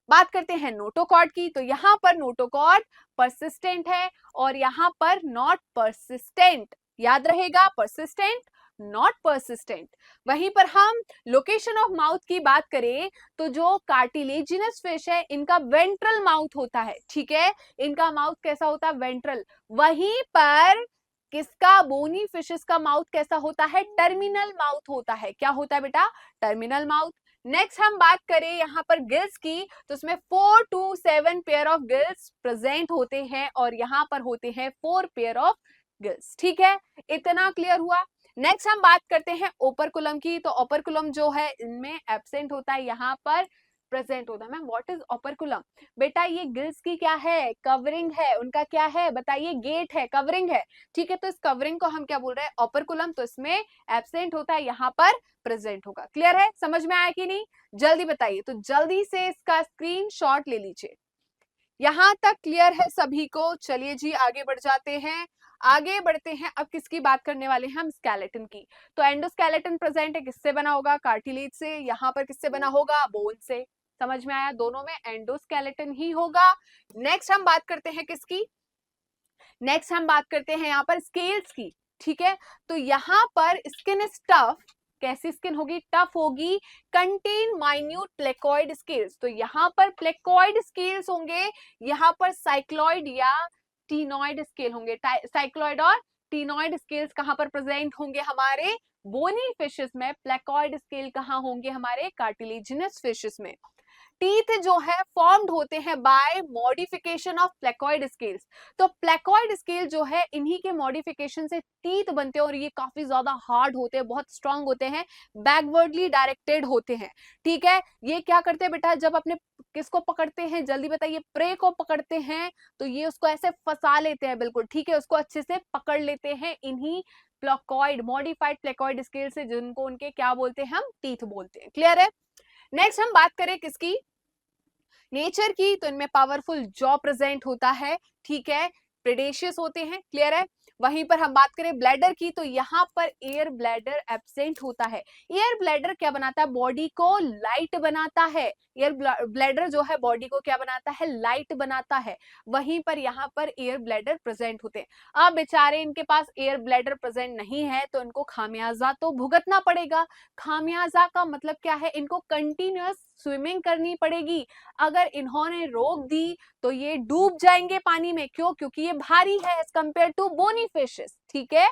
बात करते हैं नोटोकॉर्ड की। तो यहाँ पर नोटोकॉर्ड परसिस्टेंट है और यहाँ पर नॉट परसिस्टेंट, याद रहेगा, परसिस्टेंट नॉट परसिस्टेंट। वहीं पर हम लोकेशन ऑफ माउथ की बात करें तो जो कार्टिलेजिनस फिश है इनका वेंट्रल माउथ होता है। ठीक है, इनका माउथ कैसा होता है, वेंट्रल। वहीं पर किसका, बोनी फिशेस का माउथ कैसा होता है, टर्मिनल माउथ होता है। क्या होता है बेटा, टर्मिनल माउथ। नेक्स्ट हम बात करें यहाँ पर गिल्स की, तो उसमें 4 to 7 pair of gills present होते हैं और यहाँ पर होते हैं 4 पेयर ऑफ गिल्स। ठीक है, इतना क्लियर हुआ। नेक्स्ट हम बात करते हैं ओपरकुलम की। तो ओपरकुलम जो है इनमें एब्सेंट होता है, यहाँ पर प्रेजेंट होता है। मैम व्हाट इज ओपरकुलम, बेटा ये गिल्स की क्या है, कवरिंग है, उनका क्या है बताइए, गेट है, कवरिंग है। ठीक है, तो इस कवरिंग को हम क्या बोल रहे हैं, ओपरकुलम। तो इसमें एब्सेंट होता है, यहाँ पर प्रेजेंट होगा। क्लियर है, समझ में आया कि नहीं, जल्दी बताइए। तो जल्दी से इसका स्क्रीनशॉट ले लीजिए। यहां तक क्लियर है सभी को? चलिए जी आगे बढ़ जाते हैं, आगे बढ़ते हैं। अब किसकी बात करने वाले हैं हम, स्केलेटन की। तो एंडोस्केलेटन प्रेजेंट है, किससे बना होगा, कार्टिलेज से। यहाँ पर किससे बना होगा, बोन से। समझ में आया, दोनों में एंडोस्केलेटन ही होगा। नेक्स्ट हम बात करते हैं किसकी, नेक्स्ट हम बात करते हैं यहाँ पर स्केल्स की। ठीक है, तो यहाँ पर स्किन इज टफ, कैसी स्किन होगी, टफ होगी, कंटेन माइन्यूट प्लेकॉइड स्केल्स। तो यहाँ पर प्लेकॉइड स्केल्स होंगे, यहाँ पर साइक्लॉइड या टीनॉइड स्केल होंगे। साइक्लॉइड और टीनॉइड स्केल्स कहां पर प्रेजेंट होंगे, हमारे बोनी फिशेस में। प्लेकॉइड स्केल कहां होंगे, हमारे कार्टिलेजिनस फिशेस में। टीथ जो है फॉर्म्ड होते हैं by modification of placoid scales. तो प्लेकॉइड स्केल जो है इन्हीं के मॉडिफिकेशन से टीथ बनते हैं और ये काफी ज्यादा हार्ड होते हैं, बहुत स्ट्रांग होते हैं, बैकवर्डली डायरेक्टेड होते हैं। ठीक है, ये क्या करते हैं बेटा, जब अपने किसको पकड़ते हैं, जल्दी बताइए, प्रे को पकड़ते हैं, तो ये उसको ऐसे फंसा लेते हैं, बिल्कुल ठीक है, उसको अच्छे से पकड़ लेते हैं इन्हीं प्लेकॉइड, मॉडिफाइड प्लेकॉइड स्केल से, जिनको उनके क्या बोलते हैं, हम टीथ बोलते हैं। क्लियर है। नेक्स्ट हम बात करें किसकी, नेचर की, तो इनमें पावरफुल जॉ प्रेजेंट होता है, ठीक है, प्रेडेशियस होते हैं। क्लियर है। वहीं पर हम बात करें ब्लैडर की, तो यहाँ पर एयर ब्लैडर एब्सेंट होता है। एयर ब्लैडर क्या बनाता है, बॉडी को लाइट बनाता है। एयर ब्लैडर जो है बॉडी को क्या बनाता है, लाइट बनाता है। वहीं पर यहाँ पर एयर ब्लैडर प्रेजेंट होते हैं। अब बेचारे इनके पास एयर ब्लैडर प्रेजेंट नहीं है, तो इनको खामियाजा तो भुगतना पड़ेगा। खामियाजा का मतलब क्या है, इनको कंटिन्यूअस स्विमिंग करनी पड़ेगी। अगर इन्होंने रोक दी तो ये डूब जाएंगे पानी में। क्यों, क्योंकि ये भारी है as compare to bony fishes. ठीक है,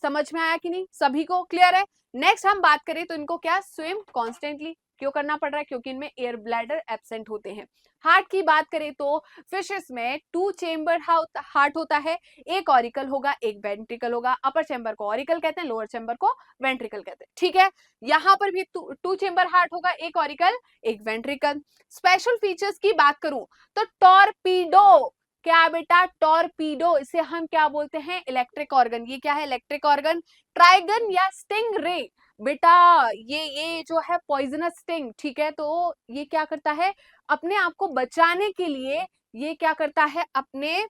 समझ में आया कि नहीं सभी को, क्लियर है। नेक्स्ट हम बात करें तो इनको क्या, स्विम कॉन्स्टेंटली क्यों करना पड़ रहा है, क्योंकि इनमें एयर ब्लैडर एब्सेंट होते हैं। हार्ट की बात करें तो फिशेस में 2 चेंबर हार्ट होता है, एक ऑरिकल होगा, एक वेंट्रिकल होगा। अपर चेंबर को ऑरिकल कहते हैं, लोअर चेंबर को वेंट्रिकल कहते हैं। ठीक है, यहां पर भी 2 चेंबर हार्ट होगा, एक ऑरिकल एक वेंट्रिकल। स्पेशल फीचर्स की बात करूं तो टॉर्पीडो, क्या बेटा, टॉर्पीडो, इसे हम क्या बोलते हैं, इलेक्ट्रिक ऑर्गन। ये क्या है, इलेक्ट्रिक ऑर्गन। ट्राइगन या स्टिंग रे, बेटा ये जो है पॉइजनस स्टिंग, ठीक है, तो ये क्या करता है, अपने आप को बचाने के लिए ये क्या करता है, अपने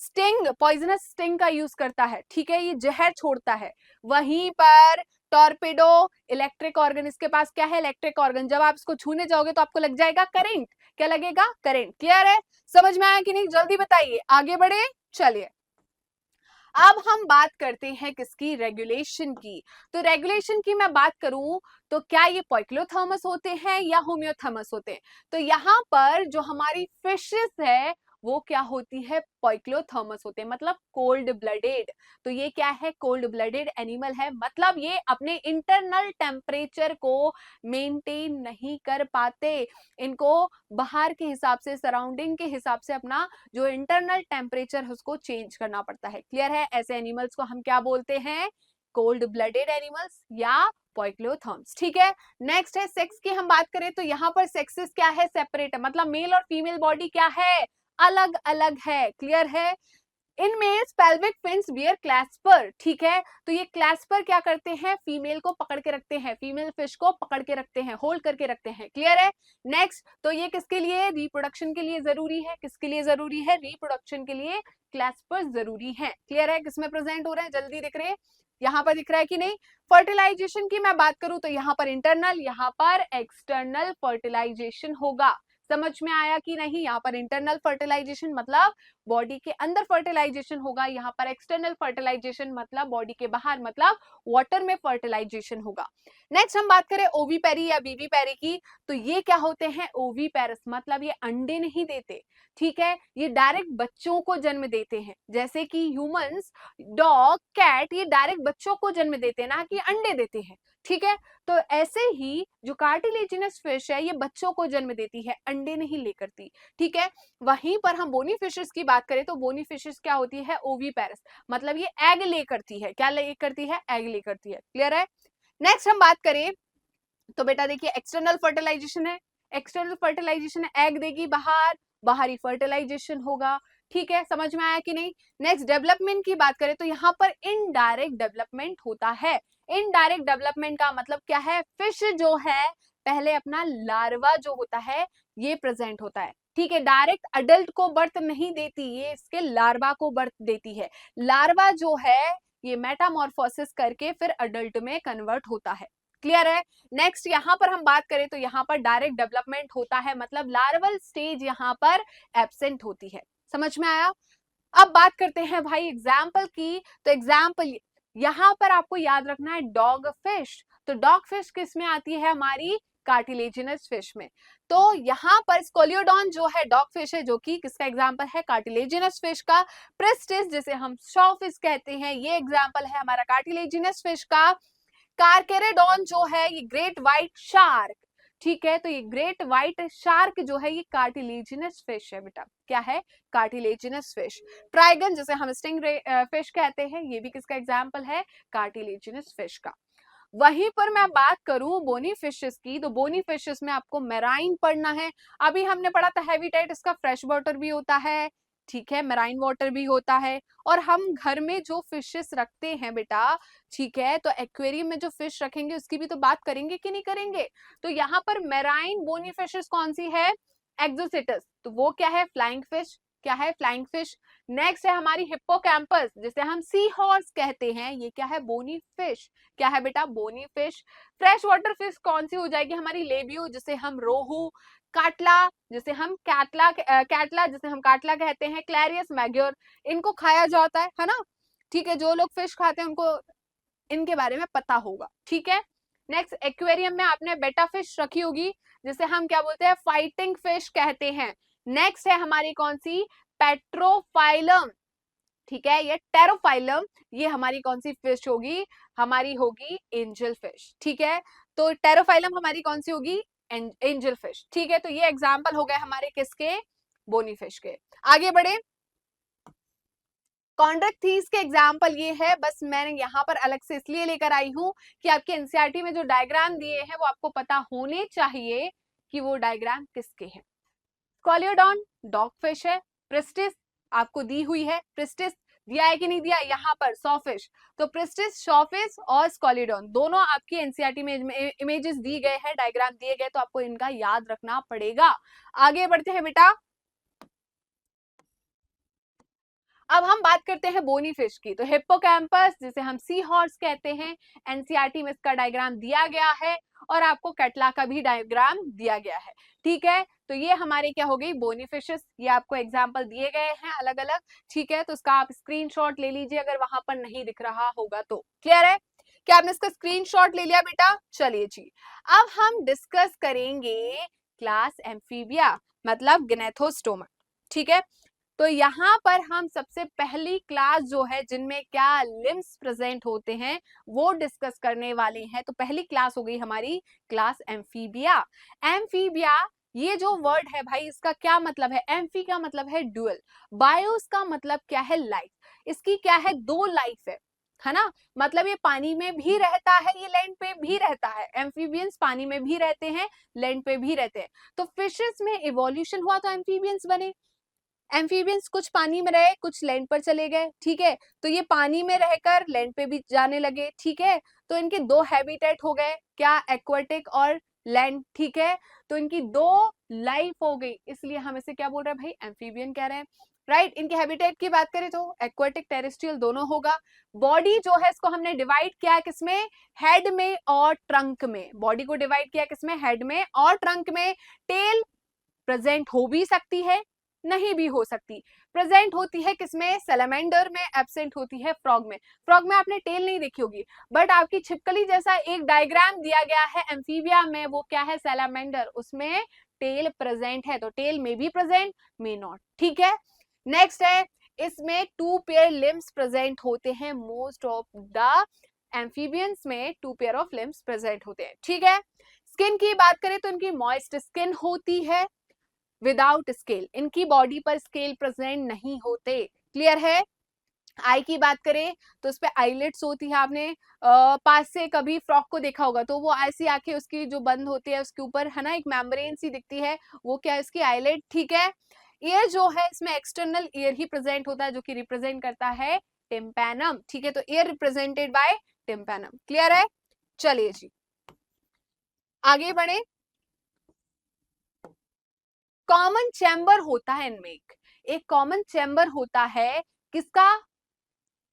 स्टिंग, पॉइजनस स्टिंग का यूज करता है। ठीक है, ये जहर छोड़ता है। वहीं पर टॉर्पेडो इलेक्ट्रिक ऑर्गन, इसके पास क्या है, इलेक्ट्रिक ऑर्गन। जब आप इसको छूने जाओगे तो आपको लग जाएगा करंट। क्या लगेगा, करंट। क्लियर है, समझ में आया कि नहीं, जल्दी बताइए, आगे बढ़े। चलिए अब हम बात करते हैं किसकी, रेगुलेशन की। तो रेगुलेशन की मैं बात करूं तो क्या ये पोइक्लोथर्मस होते हैं या होम्योथर्मस होते हैं, तो यहाँ पर जो हमारी फिशेस है वो क्या होती है, पोइक्लोथर्मस होते हैं, मतलब कोल्ड ब्लडेड। तो ये क्या है, कोल्ड ब्लडेड एनिमल है, मतलब ये अपने इंटरनल टेम्परेचर को मेंटेन नहीं कर पाते। इनको बाहर के हिसाब से, सराउंडिंग के हिसाब से अपना जो इंटरनल टेम्परेचर है उसको चेंज करना पड़ता है। क्लियर है, ऐसे एनिमल्स को हम क्या बोलते हैं, कोल्ड ब्लडेड एनिमल्स या पोइक्लोथर्म्स। ठीक है, नेक्स्ट है सेक्स की हम बात करें तो यहाँ पर सेक्सेस क्या है, सेपरेट है, मतलब मेल और फीमेल बॉडी क्या है, अलग अलग है। क्लियर है। In males pelvic fins bear clasper, ठीक है, तो ये क्लैस्पर क्या करते हैं, फीमेल को पकड़ के रखते हैं, फीमेल फिश को पकड़ के रखते हैं, होल्ड करके रखते हैं। क्लियर है। नेक्स्ट, तो ये किसके लिए, रिप्रोडक्शन के लिए जरूरी है, किसके लिए जरूरी है, रिप्रोडक्शन के लिए क्लैस्पर जरूरी है। क्लियर है, किसमें प्रेजेंट हो रहे हैं, जल्दी दिख रहे हैं, यहाँ पर दिख रहा है कि नहीं। फर्टिलाइजेशन की मैं बात करूं तो यहाँ पर इंटरनल, यहाँ पर एक्सटर्नल फर्टिलाइजेशन होगा। समझ में आया कि नहीं, यहाँ पर इंटरनल फर्टिलाइजेशन मतलब बॉडी के अंदर फर्टिलाइजेशन होगा, यहाँ पर एक्सटर्नल फर्टिलाइजेशन मतलब बॉडी के बाहर, मतलब वाटर में फर्टिलाइजेशन होगा। नेक्स्ट हम बात करें ओवीपेरी या बीवीपेरी की, तो ये क्या होते हैं, ओवीपेरस मतलब ये अंडे नहीं देते। ठीक है, ये डायरेक्ट बच्चों को जन्म देते हैं, जैसे कि ह्यूमंस, डॉग, कैट, ये डायरेक्ट बच्चों को जन्म देते हैं, ना कि अंडे देते हैं। ठीक है, तो ऐसे ही जो कार्टिलेजिनस फिश है ये बच्चों को जन्म देती है, अंडे नहीं ले करती। ठीक है, वहीं पर हम बोनी फिशेस की बात करें तो बोनी फिशेस क्या होती है, ओवीपेरस, मतलब ये एग ले करती है, क्या ले करती है, एग ले करती है। क्लियर है। नेक्स्ट हम बात करें तो बेटा देखिए एक्सटर्नल फर्टिलाइजेशन है, एक्सटर्नल फर्टिलाइजेशन एग देगी बाहर, बाहरी फर्टिलाइजेशन होगा। ठीक है, समझ में आया कि नहीं। नेक्स्ट डेवलपमेंट की बात करें तो यहाँ पर इनडायरेक्ट डेवलपमेंट होता है। इनडायरेक्ट डेवलपमेंट का मतलब क्या है, फिश जो है पहले अपना लार्वा जो होता है ये प्रेजेंट होता है। ठीक है, डायरेक्ट अडल्ट को बर्थ नहीं देती, ये इसके लार्वा को बर्थ देती है। लार्वा जो है ये मेटामॉर्फोसिस करके फिर अडल्ट में कन्वर्ट होता है। क्लियर है। नेक्स्ट यहाँ पर हम बात करें तो यहाँ पर डायरेक्ट डेवलपमेंट होता है, मतलब लार्वल स्टेज यहाँ पर एब्सेंट होती है। समझ में आया। अब बात करते हैं भाई एग्जाम्पल की, तो एग्जाम्पल यहाँ पर आपको याद रखना है डॉग फिश। तो डॉग फिश किस में आती है, हमारी कार्टिलेजिनस फिश में। तो यहाँ पर स्कोलियोडॉन जो है डॉग फिश है, जो कि किसका एग्जाम्पल है, कार्टिलेजिनस फिश का। प्रेस्टिस जिसे हम शॉ फिश कहते हैं, ये एग्जाम्पल है हमारा कार्टिलेजिनस फिश का। कार्केरेडॉन जो है ये ग्रेट व्हाइट शार्क। ठीक है, तो ये ग्रेट व्हाइट शार्क जो है ये कार्टिलेजिनस फिश है बेटा, क्या है, कार्टिलेजिनस फिश। ट्राइगन जिसे हम स्टिंग फिश कहते हैं, ये भी किसका एग्जाम्पल है, कार्टिलेजिनस फिश का। वहीं पर मैं बात करूं बोनी फिशेस की, तो बोनी फिशेस में आपको मेराइन पढ़ना है। अभी हमने पढ़ा था हैबिटेट इसका फ्रेश वाटर भी होता है, ठीक है, मेराइन वाटर भी होता है। और हम घर में जो फिशेस रखते हैं बेटा, ठीक है, तो एक्वेरियम में जो फिश रखेंगे उसकी भी तो बात करेंगे कि नहीं करेंगे। तो यहाँ पर मेराइन बोनी फिशेस कौन सी है, एक्सोसिटस, तो वो क्या है, फ्लाइंग फिश, क्या है, फ्लाइंग फिश। नेक्स्ट है हमारी हिप्पोकैम्पस, जिसे हम सी हॉर्स कहते हैं, ये क्या है, बोनी फिश, क्या है बेटा, bony fish. Fresh water fish कौन सी हो जाएगी, हमारी लेबियो, जिसे हम रोहू, काटला, जिसे हम कैटला जिसे हम काटला कहते हैं, क्लैरियस मैग्योर, इनको खाया जाता है ना, ठीक है। जो लोग फिश खाते हैं उनको इनके बारे में पता होगा, ठीक है। नेक्स्ट एक्वेरियम में आपने बेटा फिश रखी होगी, जिसे हम क्या बोलते हैं, फाइटिंग फिश कहते हैं। नेक्स्ट है हमारी कौन सी, पेट्रोफाइलम, ठीक है, ये टेरोफाइलम, ये हमारी कौन सी फिश होगी, हमारी होगी एंजल फिश, ठीक है। तो टेरोफाइलम हमारी कौन सी होगी, एंजल फिश, ठीक है। तो ये एग्जाम्पल हो गए हमारे किसके, बोनी फिश के। आगे बढ़े, कॉन्ड्रेक्थीज के एग्जाम्पल ये है, बस मैंने यहाँ पर अलग से इसलिए लेकर आई हूँ कि आपके एनसीईआरटी में जो डायग्राम दिए हैं वो आपको पता होने चाहिए कि वो डायग्राम किसके हैं। स्कॉलियोडॉन डॉग फिश है, प्रिस्टिस आपको दी हुई है, प्रिस्टिस दिया है कि नहीं दिया, यहाँ पर सॉफिश, तो प्रिस्टिस, शॉफिश और स्कॉलियोडॉन दोनों आपकी एनसीईआरटी में इमेजेस दी गए हैं, डायग्राम दिए गए, तो आपको इनका याद रखना पड़ेगा। आगे बढ़ते हैं बेटा, अब हम बात करते हैं बोनी फिश की। तो हिप्पोकैम्पस, जिसे हम सी हॉर्स कहते हैं, एनसीईआरटी में इसका डायग्राम दिया गया है, और आपको कैटला का भी डायग्राम दिया गया है, ठीक है। तो ये हमारे क्या हो गई, बोनी फिशेस, ये आपको एग्जाम्पल दिए गए हैं अलग अलग, ठीक है। तो इसका आप स्क्रीनशॉट ले लीजिए अगर वहां पर नहीं दिख रहा होगा तो। क्लियर है, क्या आपने इसका स्क्रीनशॉट ले लिया बेटा, चलिए जी। अब हम डिस्कस करेंगे क्लास एम्फीबिया, मतलब गनेथोस्टोमा, ठीक है। तो यहाँ पर हम सबसे पहली क्लास जो है जिनमें क्या लिम्स प्रेजेंट होते हैं वो डिस्कस करने वाले हैं। तो पहली क्लास हो गई हमारी क्लास एम्फीबिया। एम्फीबिया, ये जो वर्ड है भाई, इसका क्या मतलब है, एम्फी का मतलब है ड्यूअल, बायोस का मतलब क्या है, लाइफ, इसकी क्या है, दो लाइफ है ना, मतलब ये पानी में भी रहता है, ये लैंड पे भी रहता है, एम्फीबियंस पानी में भी रहते हैं, लैंड पे भी रहते हैं। तो फिशेस में इवोल्यूशन हुआ तो एम्फीबियंस बने, एम्फीबियंस कुछ पानी में रहे, कुछ लैंड पर चले गए, ठीक है। तो ये पानी में रहकर लैंड पे भी जाने लगे, ठीक है। तो इनके दो हैबिटेट हो गए, क्या, एक्वाटिक और लैंड, ठीक है। तो इनकी दो लाइफ हो गई, इसलिए हम इसे क्या बोल रहे हैं भाई, एम्फीबियन कह रहे हैं, राइट। इनके हैबिटेट की बात करें तो एक्वाटिक टेरेस्ट्रियल दोनों होगा। बॉडी जो है इसको हमने डिवाइड किया किसमें, हेड में और ट्रंक में, बॉडी को डिवाइड किया किसमें, हेड में और ट्रंक में। टेल प्रेजेंट हो भी सकती है, नहीं भी हो सकती। प्रेजेंट होती है किसमें, सैलमेंडर में, एब्सेंट होती है फ्रॉग में। फ्रॉग में आपने टेल नहीं देखी होगी, बट आपकी छिपकली जैसा एक डायग्राम दिया गया है एम्फीबिया में, वो क्या है, सैलमेंडर, उसमें टेल प्रेजेंट है, तो टेल में भी प्रेजेंट, मे नॉट, ठीक है। नेक्स्ट है, इसमें टू पेयर लिम्स प्रेजेंट होते हैं, मोस्ट ऑफ द एम्फीबियंस में two pair of limbs present होते हैं, ठीक है। स्किन की बात करें तो इनकी मॉइस्ट स्किन होती है, विदाउट स्केल, इनकी बॉडी पर स्केल प्रेजेंट नहीं होते, क्लियर है। आई की बात करें तो उस पे आईलिड्स होती है, आपने पास से कभी फ्रॉक को देखा होगा तो वो ऐसी आंखें उसकी जो बंद होती है उसके ऊपर है ना एक मेम्ब्रेन सी दिखती है, वो क्या है, इसकी आईलिड, ठीक है। ईयर जो है इसमें एक्सटर्नल ईयर ही प्रेजेंट होता है जो कि रिप्रेजेंट करता है टिम्पैनम, ठीक है। तो year represented by tympanum, clear है। चलिए जी आगे बढ़े, कॉमन चैम्बर होता है इनमें, एक कॉमन चैम्बर होता है, किसका,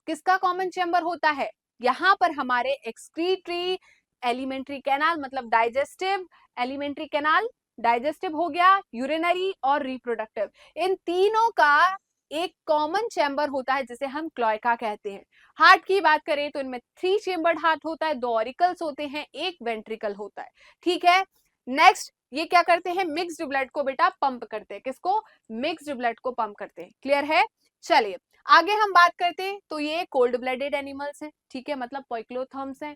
किसका कॉमन चैम्बर होता है, यहाँ पर हमारे एक्सक्रीटरी एलिमेंट्री कैनाल, मतलब डाइजेस्टिव, एलिमेंट्री कैनाल डाइजेस्टिव हो गया, यूरिनरी और रिप्रोडक्टिव, इन तीनों का एक कॉमन चैम्बर होता है जिसे हम क्लोएका कहते हैं। हार्ट की बात करें तो इनमें 3 चेम्बर्ड हार्ट होता है, 2 ऑरिकल्स होते हैं, 1 वेंट्रिकल होता है, ठीक है। नेक्स्ट, ये क्या करते हैं, मिक्स्ड ब्लड को बेटा पंप करते हैं, किसको, मिक्स्ड ब्लड को पंप करते हैं, क्लियर है। चलिए आगे हम बात करते हैं, तो ये कोल्ड ब्लडेड एनिमल्स हैं, ठीक है, मतलब पोइक्लोथर्म्स हैं।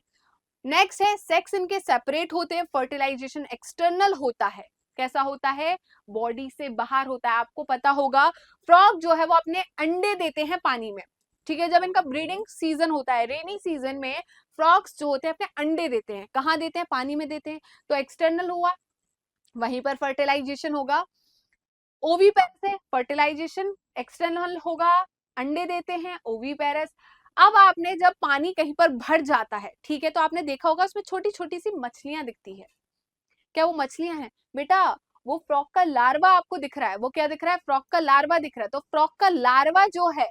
नेक्स्ट है, सेक्स इनके सेपरेट होते हैं, फर्टिलाइजेशन एक्सटर्नल होता है, कैसा होता है, बॉडी से बाहर होता है। आपको पता होगा फ्रॉग जो है वो अपने अंडे देते हैं पानी में, ठीक है। जब इनका ब्रीडिंग सीजन होता है, रेनी सीजन में फ्रॉग्स जो होते हैं अपने अंडे देते हैं, कहाँ देते हैं, पानी में देते हैं, तो एक्सटर्नल हुआ, वहीं पर फर्टिलाइजेशन होगा। ओवीपेरस है, फर्टिलाइजेशन एक्सटर्नल होगा, अंडे देते हैं ओवीपेरस। अब आपने जब पानी कहीं पर भर जाता है, ठीक है, तो आपने देखा होगा उसमें छोटी छोटी सी मछलियां दिखती है, क्या वो मछलियां हैं बेटा? वो फ्रॉग का लार्वा आपको दिख रहा है, वो क्या दिख रहा है, फ्रॉग का लार्वा दिख रहा है। तो फ्रॉग का लार्वा जो है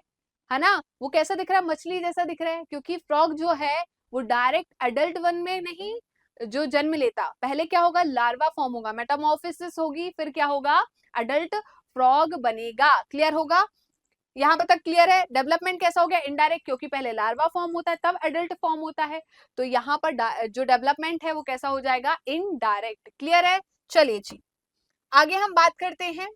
ना, वो कैसा दिख रहा है, मछली जैसा दिख रहा है, क्योंकि फ्रॉग जो है वो डायरेक्ट एडल्ट वन में नहीं जो जन्म लेता, पहले क्या होगा, लार्वा फॉर्म होगा, मेटामॉर्फोसिस होगी, फिर क्या होगा, एडल्ट फ्रॉग बनेगा। क्लियर होगा, यहाँ पर तक क्लियर है? डेवलपमेंट कैसा हो गया, इनडायरेक्ट, क्योंकि पहले लार्वा फॉर्म होता है तब एडल्ट फॉर्म होता है, तो यहाँ पर जो डेवलपमेंट है वो कैसा हो जाएगा, इनडायरेक्ट। क्लियर है? चलिए जी, आगे हम बात करते हैं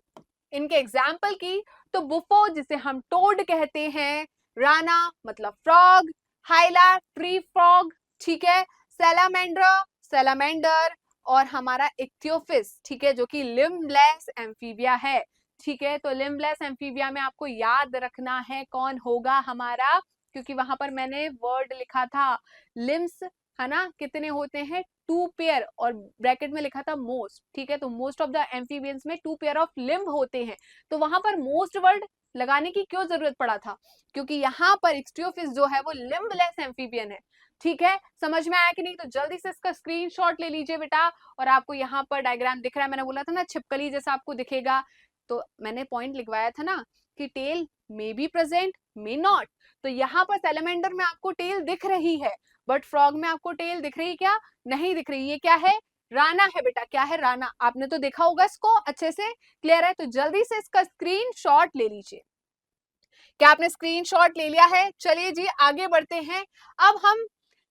इनके एग्जाम्पल की। तो बुफो जिसे हम टोड कहते हैं, राना मतलब फ्रॉग, हाइला ट्री फ्रॉग, ठीक है, सैलामेंड्रा सैलामेंडर, और हमारा इक्थियोफिस, ठीक है, जो कि लिम्बलेस एम्फीबिया है। ठीक है, तो लिम्बलेस एम्फीबिया में आपको याद रखना है कौन होगा हमारा, क्योंकि वहां पर मैंने वर्ड लिखा था लिम्स, है ना, कितने होते हैं, 2 पेयर, और ब्रैकेट में लिखा था मोस्ट। ठीक है, तो मोस्ट ऑफ द एम्फीबियंस में 2 पेयर ऑफ लिम्ब होते हैं, तो वहां पर मोस्ट वर्ड लगाने की क्यों जरूरत पड़ा था, क्योंकि यहाँ पर इक्स्टियोफिस जो है वो लिम्बलेस एम्फीबियन है। ठीक है, समझ में आया कि नहीं? तो जल्दी से इसका स्क्रीनशॉट ले लीजिए बेटा, और आपको यहाँ पर डायग्राम दिख रहा है, मैंने बोला था ना छिपकली जैसा आपको दिखेगा, तो मैंने पॉइंट लिखवाया था ना कि tail may be present may not, तो यहाँ पर सैलमेंडर में आपको टेल दिख रही है, बट फ्रॉग में आपको टेल दिख रही क्या, नहीं दिख रही। ये क्या है, राना है बेटा, क्या है, राना। आपने तो देखा होगा इसको अच्छे से, क्लियर है? तो जल्दी से इसका स्क्रीनशॉट ले लीजिए। क्या आपने स्क्रीनशॉट ले लिया है? चलिए जी आगे बढ़ते हैं। अब हम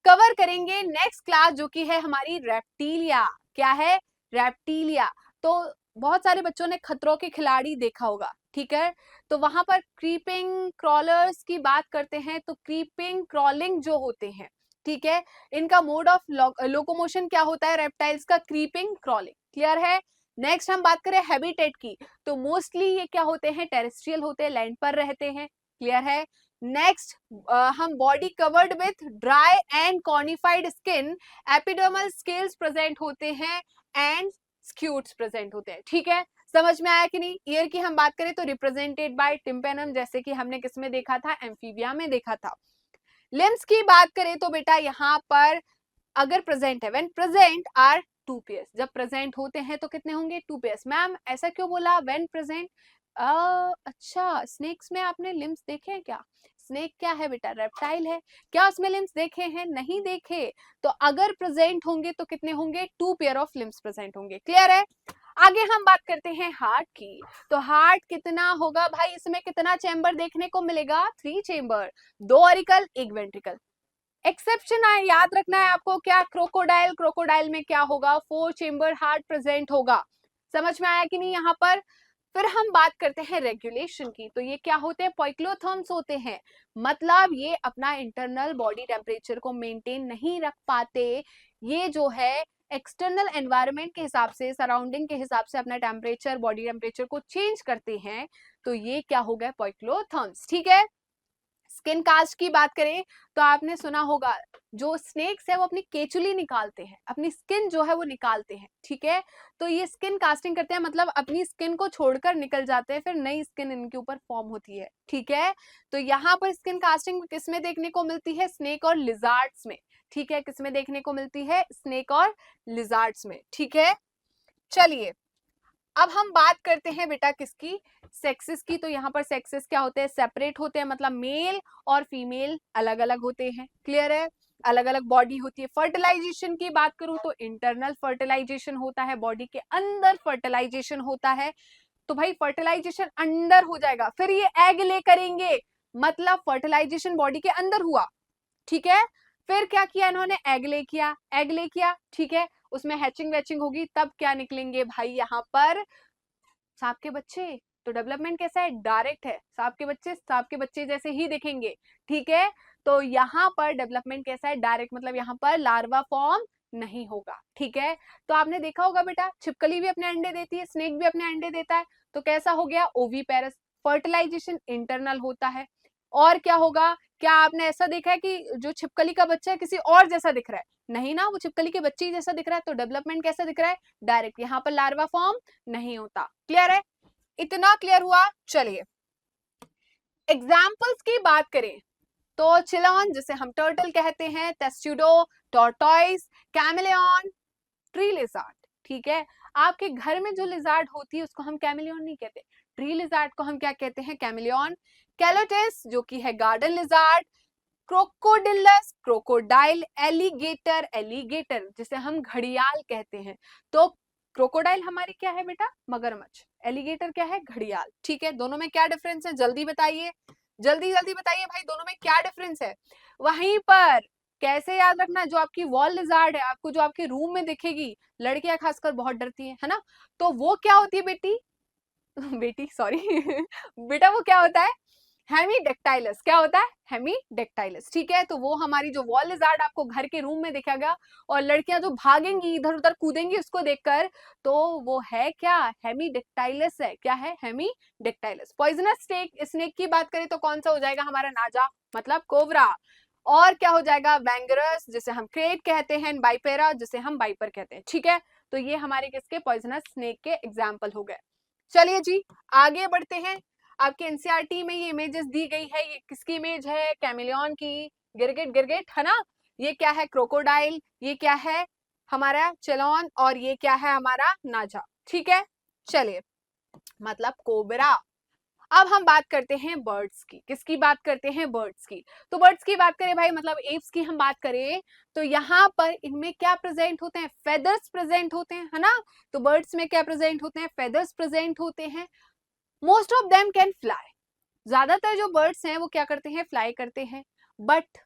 कवर करेंगे नेक्स्ट क्लास जो कि है हमारी रेप्टीलिया। क्या है, रेप्टीलिया। तो बहुत सारे बच्चों ने खतरों के खिलाड़ी देखा होगा, ठीक है, तो वहां पर क्रीपिंग क्रॉलर्स की बात करते हैं, तो क्रीपिंग क्रॉलिंग जो होते हैं, ठीक है, इनका मोड ऑफ लोकोमोशन क्या होता है रेप्टाइल्स का, क्रीपिंग क्रॉलिंग। क्लियर है? नेक्स्ट हम बात करें हैबिटेट की, तो मोस्टली ये क्या होते हैं, टेरेस्ट्रियल होते हैं, लैंड पर रहते हैं। क्लियर है? नेक्स्ट हम body covered with dry and cornified skin, epidermal scales present होते हैं एंड स्क्यूट्स प्रेजेंट होते हैं। ठीक है, समझ में आया कि नहीं? ईयर की हम बात करें तो रिप्रेजेंटेड बाय टिम्पेनम, जैसे कि हमने किस में देखा था, एम्फीबिया में देखा था। लिम्स की बात करें तो बेटा यहाँ पर अगर प्रेजेंट है, व्हेन प्रेजेंट आर 2 पेयर्स, जब प्रेजेंट होते हैं तो कितने होंगे, 2 पेयर्स। मैम ऐसा क्यों बोला, व्हेन प्रेजेंट? अच्छा, स्नेक्स में आपने लिम्स देखे हैं क्या? स्नेक क्या है बेटा, रेप्टाइल है, क्या उसमें लिम्स देखे हैं? नहीं देखे। तो अगर प्रेजेंट होंगे तो कितने होंगे, 2 पेयर ऑफ लिम्स प्रेजेंट होंगे। क्लियर है? आगे हम बात करते हैं हार्ट की, तो हार्ट कितना होगा भाई, इसमें कितना चैम्बर देखने को मिलेगा, 3 चैम्बर, 2 ऑरिकल 1 वेंट्रिकल। एक्सेप्शन है, याद रखना है आपको, क्या, क्रोकोडाइल, क्रोकोडाइल में क्या होगा, 4 चेम्बर हार्ट प्रेजेंट होगा। समझ में आया कि नहीं यहाँ पर? फिर हम बात करते हैं रेगुलेशन की, तो ये क्या होते हैं, पॉइक्लोथर्म्स होते हैं, मतलब ये अपना इंटरनल बॉडी टेम्परेचर को मेंटेन नहीं रख पाते, ये जो है एक्सटर्नल एनवायरनमेंट के हिसाब से, सराउंडिंग के हिसाब से अपना टेम्परेचर, बॉडी टेम्परेचर को चेंज करते हैं, तो ये क्या हो गया, पॉइक्लोथर्म्स। ठीक है, स्किन कास्ट की बात करें तो आपने सुना होगा जो स्नेक्स है वो अपनी केचुली निकालते हैं, अपनी स्किन जो है वो निकालते हैं। ठीक है, तो ये स्किन कास्टिंग करते हैं, मतलब अपनी स्किन को छोड़कर निकल जाते हैं, फिर नई स्किन इनके ऊपर फॉर्म होती है। ठीक है, तो यहाँ पर स्किन कास्टिंग किसमें देखने को मिलती है, स्नेक और लिजार्ड्स में। ठीक है, किसमें देखने को मिलती है, स्नेक और लिजार्ड्स में। ठीक है, चलिए अब हम बात करते हैं बेटा किसकी, सेक्सेस की। तो यहाँ पर सेक्सेस क्या होते हैं, सेपरेट होते हैं, मतलब मेल और फीमेल अलग अलग होते हैं। क्लियर है? अलग अलग बॉडी होती है। फर्टिलाइजेशन की बात करूं तो इंटरनल फर्टिलाइजेशन होता है, बॉडी के अंदर फर्टिलाइजेशन होता है। तो भाई फर्टिलाइजेशन अंदर हो जाएगा, फिर ये एग ले करेंगे, मतलब फर्टिलाइजेशन बॉडी के अंदर हुआ। ठीक है, फिर क्या किया इन्होंने, एग ले किया, एग ले किया, ठीक है, उसमें हैचिंग वैचिंग होगी, तब क्या निकलेंगे भाई यहाँ पर सांप के बच्चे। तो डेवलपमेंट कैसा है, डायरेक्ट है, सांप के बच्चे जैसे ही दिखेंगे। ठीक है, तो यहाँ पर डेवलपमेंट कैसा है, डायरेक्ट, मतलब यहाँ पर लार्वा फॉर्म नहीं होगा। ठीक है, तो आपने देखा होगा बेटा छिपकली भी अपने अंडे देती है, स्नेक भी अपने अंडे देता है, तो कैसा हो गया, ओवीपेरस। फर्टिलाइजेशन इंटरनल होता है, और क्या होगा, क्या आपने ऐसा देखा है कि जो छिपकली का बच्चा है किसी और जैसा दिख रहा है? नहीं ना, वो छिपकली के बच्चे ही जैसा दिख रहा है। तो डेवलपमेंट कैसा दिख रहा है? डायरेक्ट। यहाँ पर लार्वा फॉर्म नहीं होता। क्लियर है? इतना क्लियर हुआ? चलिए एग्जाम्पल्स की बात करें तो चिलॉन जिसे हम टर्टल कहते हैं, टेस्टुडो, टॉर्टॉइस, कैमेलियन, ट्री लिजार्ड। ठीक है, आपके घर में जो लिजार्ड होती है उसको हम कैमेलियन नहीं कहते, ट्री लिजार्ड को हम क्या कहते हैं? कैमेलियन। कैलोटिस जो कि है garden lizard, Crocodylus crocodile, alligator alligator जिसे हम घड़ियाल कहते हैं। तो क्रोकोडाइल हमारी क्या है बेटा? मगरमच्छ। एलिगेटर क्या है? घड़ियाल। ठीक है, दोनों में क्या डिफरेंस है? जल्दी बताइए, जल्दी जल्दी बताइए भाई, दोनों में क्या डिफरेंस है? वहीं पर कैसे याद रखना, जो आपकी वॉल लिजार्ड है, आपको जो आपके रूम में दिखेगी, लड़कियां खासकर बहुत डरती है ना, तो वो क्या होती है बेटी? बेटी सॉरी बेटा वो क्या होता है? हेमीडेक्टाइलस। क्या होता है? हेमीडेक्टाइलस। ठीक है, तो वो हमारी जो वॉल लिजार्ड आपको घर के रूम में दिखेगा और लड़कियां जो भागेंगी इधर उधर कूदेंगी उसको देखकर, तो वो है क्या? हेमीडेक्टाइलस है। क्या है? हेमीडेक्टाइलस। पॉइजनस स्नेक की बात करें तो कौन सा हो जाएगा हमारा? नाजा मतलब कोबरा। और क्या हो जाएगा? वैंगरस जिसे हम क्रेट कहते हैं, बाइपेरा जिसे हम बाइपर कहते हैं। ठीक है, तो ये हमारे किसके? पॉइजनस स्नेक के एग्जाम्पल हो गए। चलिए जी आगे बढ़ते हैं। आपके एनसीईआरटी में ये इमेजेस दी गई है, ये किसकी इमेज है? कैमेलियन की। गिरगिट गिरगिट है ना, ये क्या है? क्रोकोडाइल, ये क्या है? हमारा चेलॉन, और ये क्या है? हमारा नाजा। ठीक है, चलिए मतलब कोबरा। अब हम बात करते हैं बर्ड्स की। किसकी बात करते हैं? बर्ड्स की। तो बर्ड्स की बात करें भाई, मतलब एप्स की हम बात करें तो यहाँ पर इनमें क्या प्रेजेंट होते हैं? फेदर्स प्रेजेंट होते हैं, है ना। तो बर्ड्स में क्या प्रेजेंट होते हैं? फेदर्स प्रेजेंट होते हैं। Most of them can fly. ज्यादातर जो बर्ड्स हैं वो क्या करते हैं? फ्लाई करते हैं। बट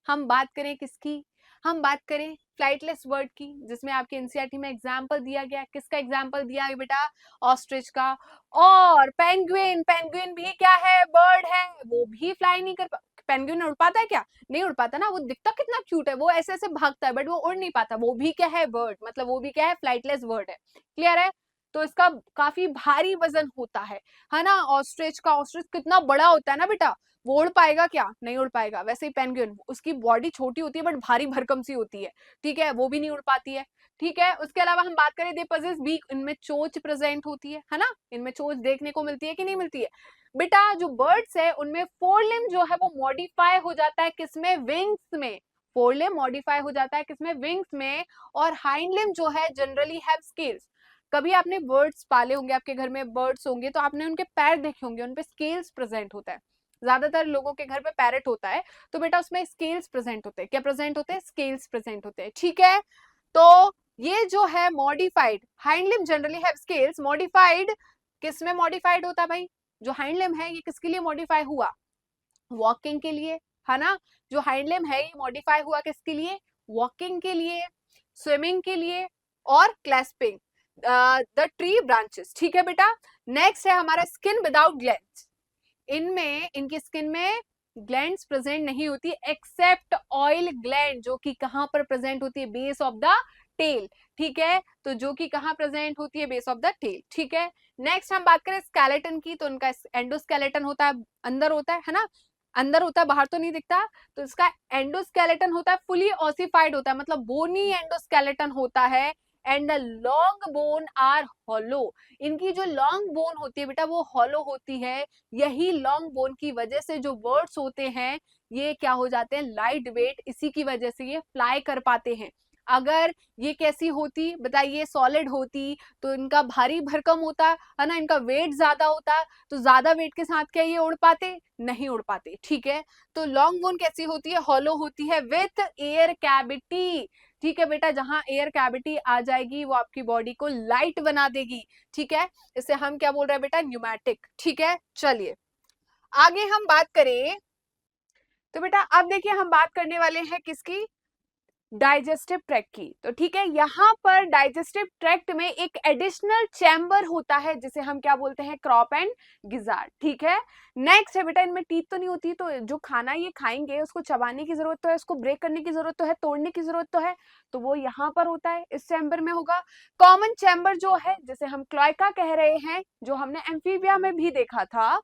हम बात करें किसकी? हम बात करें फ्लाइटलेस बर्ड की, जिसमें आपके एनसीईआरटी में एग्जाम्पल दिया गया। किसका एग्जाम्पल दिया है बेटा? ऑस्ट्रिच का। और पेंगुइन, पेंगुइन भी क्या है? बर्ड है, वो भी फ्लाई नहीं कर पेंगुइन उड़ पाता है क्या? नहीं उड़ पाता ना, वो दिखता कितना क्यूट है, वो ऐसे ऐसे भागता है बट वो उड़ नहीं पाता। वो भी क्या है? बर्ड, मतलब वो भी क्या है? फ्लाइटलेस बर्ड है। क्लियर है? तो इसका काफी भारी वजन होता है ना। ऑस्ट्रिच का, ऑस्ट्रिच कितना बड़ा होता है ना बेटा, वो उड़ पाएगा क्या? नहीं उड़ पाएगा। वैसे ही पेंगुइन, उसकी बॉडी छोटी होती है बट भारी भरकम सी होती है। ठीक है, वो भी नहीं उड़ पाती है। ठीक है, उसके अलावा हम बात करें दे पजेस बीक, इनमें चोंच प्रेजेंट होती है ना, इनमें चोंच देखने को मिलती है कि नहीं मिलती है? बेटा जो बर्ड्स है उनमें फोर लिम्ब जो है वो मॉडिफाई हो जाता है किसमें? विंग्स में। फोर लिम्ब मॉडिफाई हो जाता है किसमें? विंग्स में। और हाइंड लिम्ब जो है जनरली हैव स्केल्स। कभी आपने बर्ड्स पाले होंगे, आपके घर में बर्ड्स होंगे तो आपने उनके पैर देखे होंगे, उनपे स्केल्स प्रेजेंट होता है। ज्यादातर लोगों के घर पे पैरेट होता है, तो बेटा उसमें स्केल्स प्रेजेंट होते हैं। क्या प्रेजेंट होते हैं? स्केल्स प्रेजेंट होते हैं। ठीक है, तो ये जो है modified hind limb generally have scales. Modified किसमें मॉडिफाइड होता है भाई? जो हाइंड लिम्ब है ये किसके लिए मॉडिफाई हुआ? वॉकिंग के लिए, है ना। जो हाइंड लिम्ब है ये मॉडिफाई हुआ किसके लिए? वॉकिंग के लिए, स्विमिंग के लिए, और क्लैस्पिंग द ट्री ब्रांचेस। ठीक है बेटा, नेक्स्ट है हमारा स्किन विदाउट ग्लैंड्स। इनमें, इनकी स्किन में ग्लैंड्स प्रेजेंट नहीं होती एक्सेप्ट ऑयल ग्लैंड, जो कि कहां पर प्रेजेंट होती है? Base of the tail. ठीक है, तो जो कि कहां प्रेजेंट होती है? Base of the tail. ठीक है, नेक्स्ट हम बात करें स्केलेटन की, तो इनका एंडोस्केलेटन होता है, अंदर होता है ना, अंदर होता है, बाहर तो नहीं दिखता। तो इसका एंडोस्केलेटन होता है फुली ऑसिफाइड होता है, मतलब बोनी एंडोस्केलेटन होता है। And the long bone are hollow. इनकी जो लॉन्ग बोन होती है बेटा वो हॉलो होती है। यही लॉन्ग बोन की वजह से जो बर्ड्स होते हैं ये क्या हो जाते हैं? Light weight. इसी की वजह से ये फ्लाई कर पाते हैं। अगर ये कैसी होती बताइए? सॉलिड होती तो इनका भारी भरकम होता है ना, इनका वेट ज्यादा होता, तो ज्यादा वेट के साथ क्या ये उड़ पाते? नहीं उड़ पाते। ठीक है, तो लॉन्ग बोन कैसी होती है? हॉलो होती है विथ एयर कैविटी। ठीक है बेटा, जहां एयर कैविटी आ जाएगी वो आपकी बॉडी को लाइट बना देगी। ठीक है, इसे हम क्या बोल रहे हैं बेटा? न्यूमैटिक। ठीक है, चलिए आगे हम बात करें तो बेटा अब देखिए हम बात करने वाले हैं किसकी? डाइजेस्टिव ट्रैक्ट की। तो ठीक है, यहाँ पर डाइजेस्टिव ट्रैक्ट में एक एडिशनल चैम्बर होता है जिसे हम क्या बोलते हैं? Crop and gizzard. ठीक है, नेक्स्ट है बेटा, इनमें टीथ तो नहीं होती, तो जो खाना ये खाएंगे उसको चबाने की जरूरत तो है, उसको ब्रेक करने की जरूरत तो है, तोड़ने की जरूरत तो है, तो वो यहाँ पर होता है, इस चैम्बर में होगा। कॉमन चैम्बर जो है जिसे हम क्लोएका कह रहे हैं, जो हमने एम्फीबिया में भी देखा था,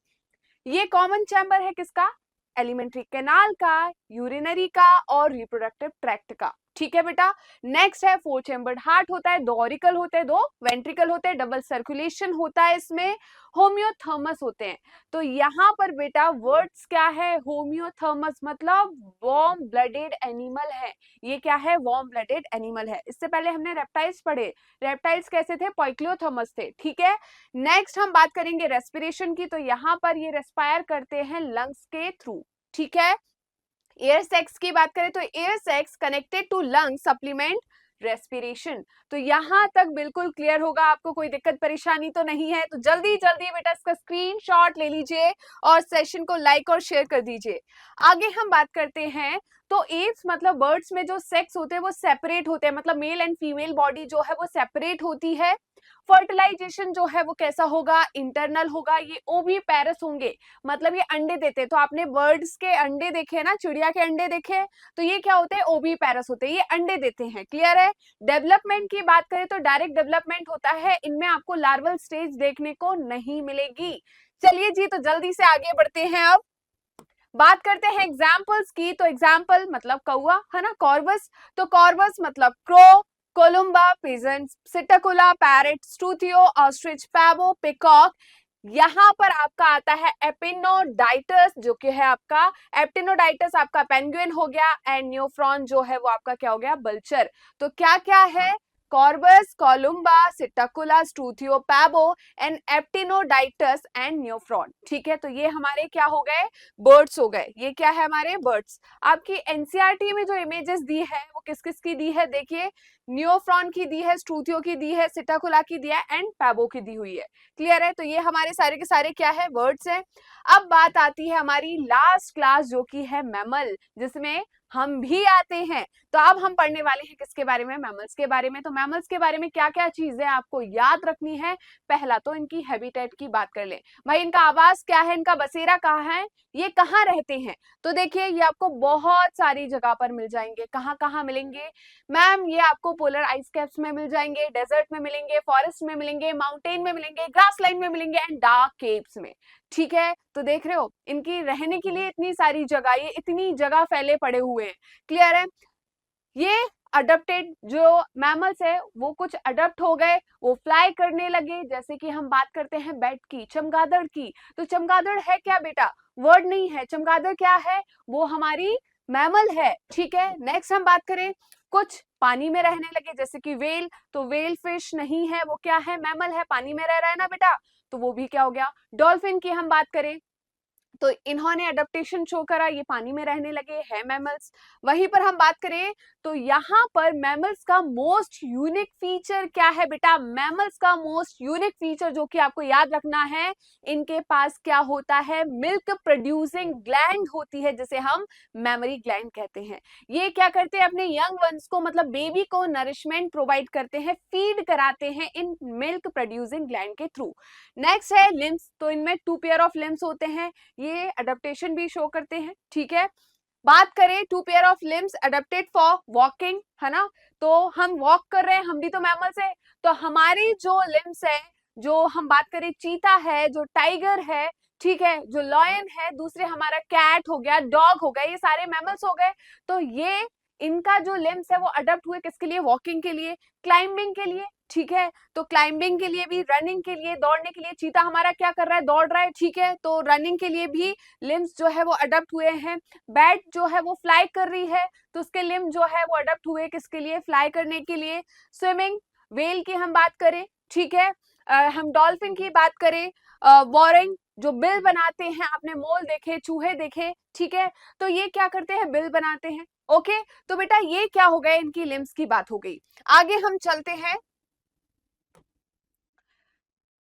ये कॉमन चैम्बर है किसका? एलिमेंट्री कैनाल का, यूरिनरी का और रिप्रोडक्टिव ट्रैक्ट का। ठीक है बेटा। नेक्स्ट है 4 चैम्बर्ड हार्ट होता है, 2 ऑरिकल होते हैं, 2 वेंट्रिकल होते हैं, डबल सर्कुलेशन होता है इसमें, होम्योथर्मस होते हैं। तो यहाँ पर बेटा वर्ड्स क्या है, होम्योथर्मस मतलब वार्म ब्लडेड एनिमल है। ये क्या है, वार्म ब्लडेड एनिमल है। इससे पहले हमने रेप्टाइल्स पढ़े, रेप्टाइल्स कैसे थे, पॉइक्लियोथर्मस थे। ठीक है। नेक्स्ट हम बात करेंगे रेस्पिरेशन की, तो यहाँ पर ये रेस्पायर करते हैं लंग्स के थ्रू। ठीक है। एयर सेक्स की बात करें तो air sacs connected to lung supplement respiration. तो यहां तक बिल्कुल क्लियर होगा, आपको कोई दिक्कत परेशानी तो नहीं है। तो जल्दी जल्दी बेटा इसका स्क्रीनशॉट ले लीजिए और सेशन को लाइक और शेयर कर दीजिए। आगे हम बात करते हैं, तो एव्स मतलब बर्ड्स में जो सेक्स होते हैं वो सेपरेट होते हैं, मतलब मेल एंड फीमेल बॉडी जो है वो सेपरेट होती है। फर्टिलाइजेशन जो है वो कैसा होगा, इंटरनल होगा। ये ओवी पैरस होंगे, मतलब ये अंडे देते हैं। तो आपने बर्ड्स के अंडे देखे ना, चिड़िया के अंडे देखे, तो ये क्या होते हैं, ओवी पैरस होते हैं, ये अंडे देते हैं। क्लियर है। डेवलपमेंट की बात करें तो डायरेक्ट डेवलपमेंट होता है, इनमें आपको लार्वल स्टेज देखने को नहीं मिलेगी। चलिए जी, तो जल्दी से आगे बढ़ते हैं। अब बात करते हैं एग्जाम्पल्स की, तो एग्जाम्पल मतलब कौआ है ना, कॉर्वस। तो कॉर्वस मतलब crow, Columba, pigeon, Psittacula, parrot, Struthio, ostrich, Pavo, peacock. यहाँ पर आपका आता है एपिनोडाइटस, जो कि है आपका एप्टिनोडाइटस आपका पेंगुइन हो गया, एंड न्यूफ्रॉन जो है वो आपका क्या हो गया, बल्चर। तो क्या क्या है, कॉर्बस, कोलुम्बा, सिटाकुला, स्टूथियो, पैबो एंड एप्टिनोडाइटस एंड न्यूफ्रॉन। ठीक है। तो ये हमारे क्या हो गए, बर्ड्स हो गए। ये क्या है, हमारे बर्ड्स। आपकी एनसीईआरटी में जो इमेजेस दी है वो किस किस की दी है, देखिए न्यूफ्रॉन की दी है, स्टूथियो की दी है, सिटाकुला की दी है एंड पैबो की दी हुई है। क्लियर है। तो ये हमारे सारे के सारे क्या है, बर्ड्स है। अब बात आती है हमारी लास्ट क्लास जो कि है मैमल, जिसमें हम भी आते हैं। तो अब हम पढ़ने वाले हैं किसके बारे में, मैमल्स के बारे में। तो मैमल्स के बारे में क्या क्या चीजें आपको याद रखनी है, पहला तो इनकी हैबिटेट की बात कर ले। भाई इनका आवास क्या है, इनका बसेरा कहाँ है, ये कहाँ रहते हैं। तो देखिए ये आपको बहुत सारी जगह पर मिल जाएंगे। कहाँ कहाँ मिलेंगे मैम, ये आपको पोलर आइस कैप्स में मिल जाएंगे, डेजर्ट में मिलेंगे, फॉरेस्ट में मिलेंगे, माउंटेन में मिलेंगे, ग्रास लाइन में मिलेंगे एंड डार्क केव्स में। ठीक है। तो देख रहे हो इनकी रहने के लिए इतनी सारी जगह, ये इतनी जगह फैले पड़े हुए हैं। क्लियर है। ये अडप्टेड जो मैमल्स है वो कुछ अडप्ट हो गए, वो फ्लाई करने लगे। जैसे कि हम बात करते हैं बैट की, चमगादड़ की। तो चमगादड़ है क्या बेटा, वर्ड नहीं है, चमगादड़ क्या है, वो हमारी मैमल है। ठीक है। नेक्स्ट हम बात करें, कुछ पानी में रहने लगे जैसे कि वेल। तो वेल फिश नहीं है, वो क्या है, मैमल है, पानी में रह रहा है ना बेटा, तो वो भी क्या हो गया। डॉल्फिन की हम बात करें तो इन्होंने अडेप्टेशन शो करा, ये पानी में रहने लगे, है मैमल्स। वहीं पर हम बात करें तो यहाँ पर मैमल्स का मोस्ट यूनिक फीचर क्या है बेटा, मैमल्स का मोस्ट यूनिक फीचर जो कि आपको याद रखना है, इनके पास क्या होता है, मिल्क प्रोड्यूसिंग ग्लैंड होती है, जिसे हम मेमरी ग्लैंड कहते हैं। ये क्या करते हैं, अपने यंग वंस को मतलब बेबी को नरिशमेंट प्रोवाइड करते हैं, फीड कराते हैं इन मिल्क प्रोड्यूसिंग ग्लैंड के थ्रू। नेक्स्ट है लिम्स। तो इनमें 2 पेयर ऑफ लिम्स होते हैं, ये अडेप्टेशन भी शो करते हैं। ठीक है। बात करें 2 pair of limbs adapted for walking, है ना, तो हम वॉक कर रहे हैं, हम भी तो मैमल्स है। तो हमारी जो लिम्स है, जो हम बात करें चीता है, जो टाइगर है, ठीक है, जो लॉयन है, दूसरे हमारा कैट हो गया, डॉग हो गया, ये सारे मैमल्स हो गए। तो ये इनका जो लिम्स है वो अडेप्ट हुए किसके लिए, वॉकिंग के लिए, क्लाइंबिंग के लिए। ठीक है। तो क्लाइंबिंग के लिए भी, रनिंग के लिए, दौड़ने के लिए, चीता हमारा क्या कर रहा है, दौड़ रहा है। ठीक है। तो रनिंग के लिए भी लिम्स जो है वो अडेप्ट हुए हैं। बैट जो है वो फ्लाई कर रही है, तो उसके लिम्स जो है वो अडेप्ट हुए किसके लिए, फ्लाई करने के लिए। स्विमिंग, वेल की हम बात करें, ठीक है, हम डॉल्फिन की बात करें, वॉरिंग जो बिल बनाते हैं, आपने मोल देखे, चूहे देखे। ठीक है। तो ये क्या करते हैं, बिल बनाते हैं। ओके। तो बेटा ये क्या हो गया, इनकी लिम्स की बात हो गई। आगे हम चलते हैं,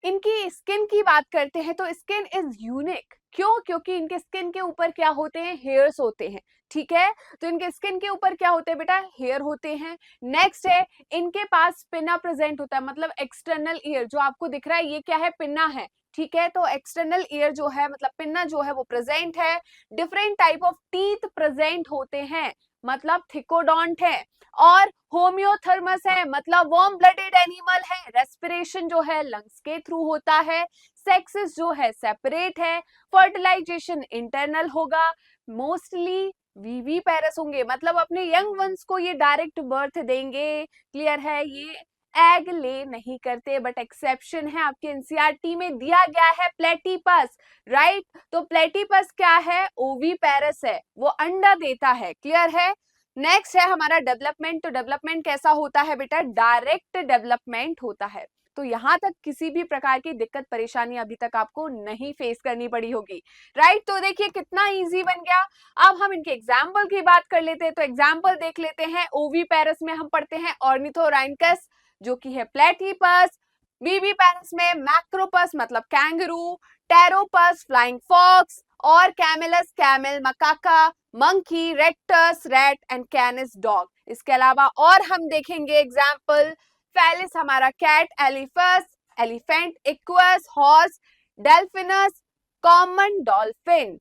इनकी स्किन की बात करते हैं। तो स्किन इज यूनिक, क्यों, क्योंकि इनके स्किन के ऊपर क्या होते हैं, हेयर्स होते हैं। ठीक है। तो इनके स्किन के ऊपर क्या होते हैं बेटा, हेयर होते हैं। नेक्स्ट है, इनके पास पिन्ना प्रेजेंट होता है, मतलब एक्सटर्नल ईयर जो आपको दिख रहा है, ये क्या है, पिन्ना है। ठीक है। तो एक्सटर्नल ईयर जो है मतलब पिन्ना जो है वो प्रेजेंट है। Different type of teeth present होते हैं, मतलब थिकोडोंट है, और होम्योथर्मस है मतलब वार्म ब्लडेड एनिमल है। रेस्पिरेशन जो है लंग्स के थ्रू होता है। सेक्सेस जो है सेपरेट है। फर्टिलाइजेशन इंटरनल होगा। मोस्टली वीवी पैरस होंगे, मतलब अपने यंग वंस को ये डायरेक्ट बर्थ देंगे। क्लियर है, ये एग ले नहीं करते, बट एक्सेप्शन है आपके एनसीईआरटी में दिया गया है प्लेटिपस, राइट। तो प्लेटिपस क्या है, ओवी पैरस है, वो अंडा देता है। क्लियर है। नेक्स्ट है हमारा डेवलपमेंट। तो डेवलपमेंट कैसा होता है बेटा, डायरेक्ट डेवलपमेंट होता है। तो यहां तक किसी भी प्रकार की दिक्कत परेशानी अभी तक आपको नहीं फेस करनी पड़ी होगी, राइट। तो देखिए कितना इजी बन गया। अब हम इनके एग्जाम्पल की बात कर लेते हैं। तो एग्जाम्पल देख लेते हैं। ओवी पैरस में हम पढ़ते हैं ऑर्निथोराइनकस जो कि है प्लेटिपस। बीबी पैरस में मैक्रोपस मतलब कैंगरू, टेरोपस फ्लाइंग फॉक्स, और Camelus camel, Macaca monkey, Rattus rat and Canis dog. इसके अलावा और हम देखेंगे एग्जाम्पल। फेलिस हमारा cat, Elephas elephant, Equus horse, Delphinus common dolphin,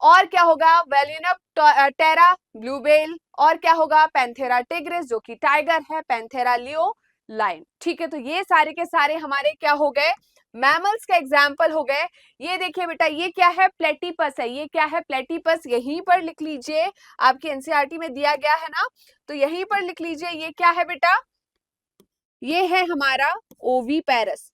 और क्या होगा वेलिनोप्टेरा ब्लूवेल, और क्या होगा पैंथेरा टिग्रिस जो कि टाइगर है, पैंथेरा लियो लाइन। ठीक है, तो ये सारे के सारे हमारे क्या हो गए, मैमल्स का एग्जाम्पल हो गए। ये देखिए बेटा, ये क्या है, प्लेटिपस है। ये क्या है, प्लेटिपस, यहीं पर लिख लीजिए, आपके एनसीईआरटी में दिया गया है ना, तो यहीं पर लिख लीजिए। ये क्या है बेटा, ये है हमारा ओवी पैरस।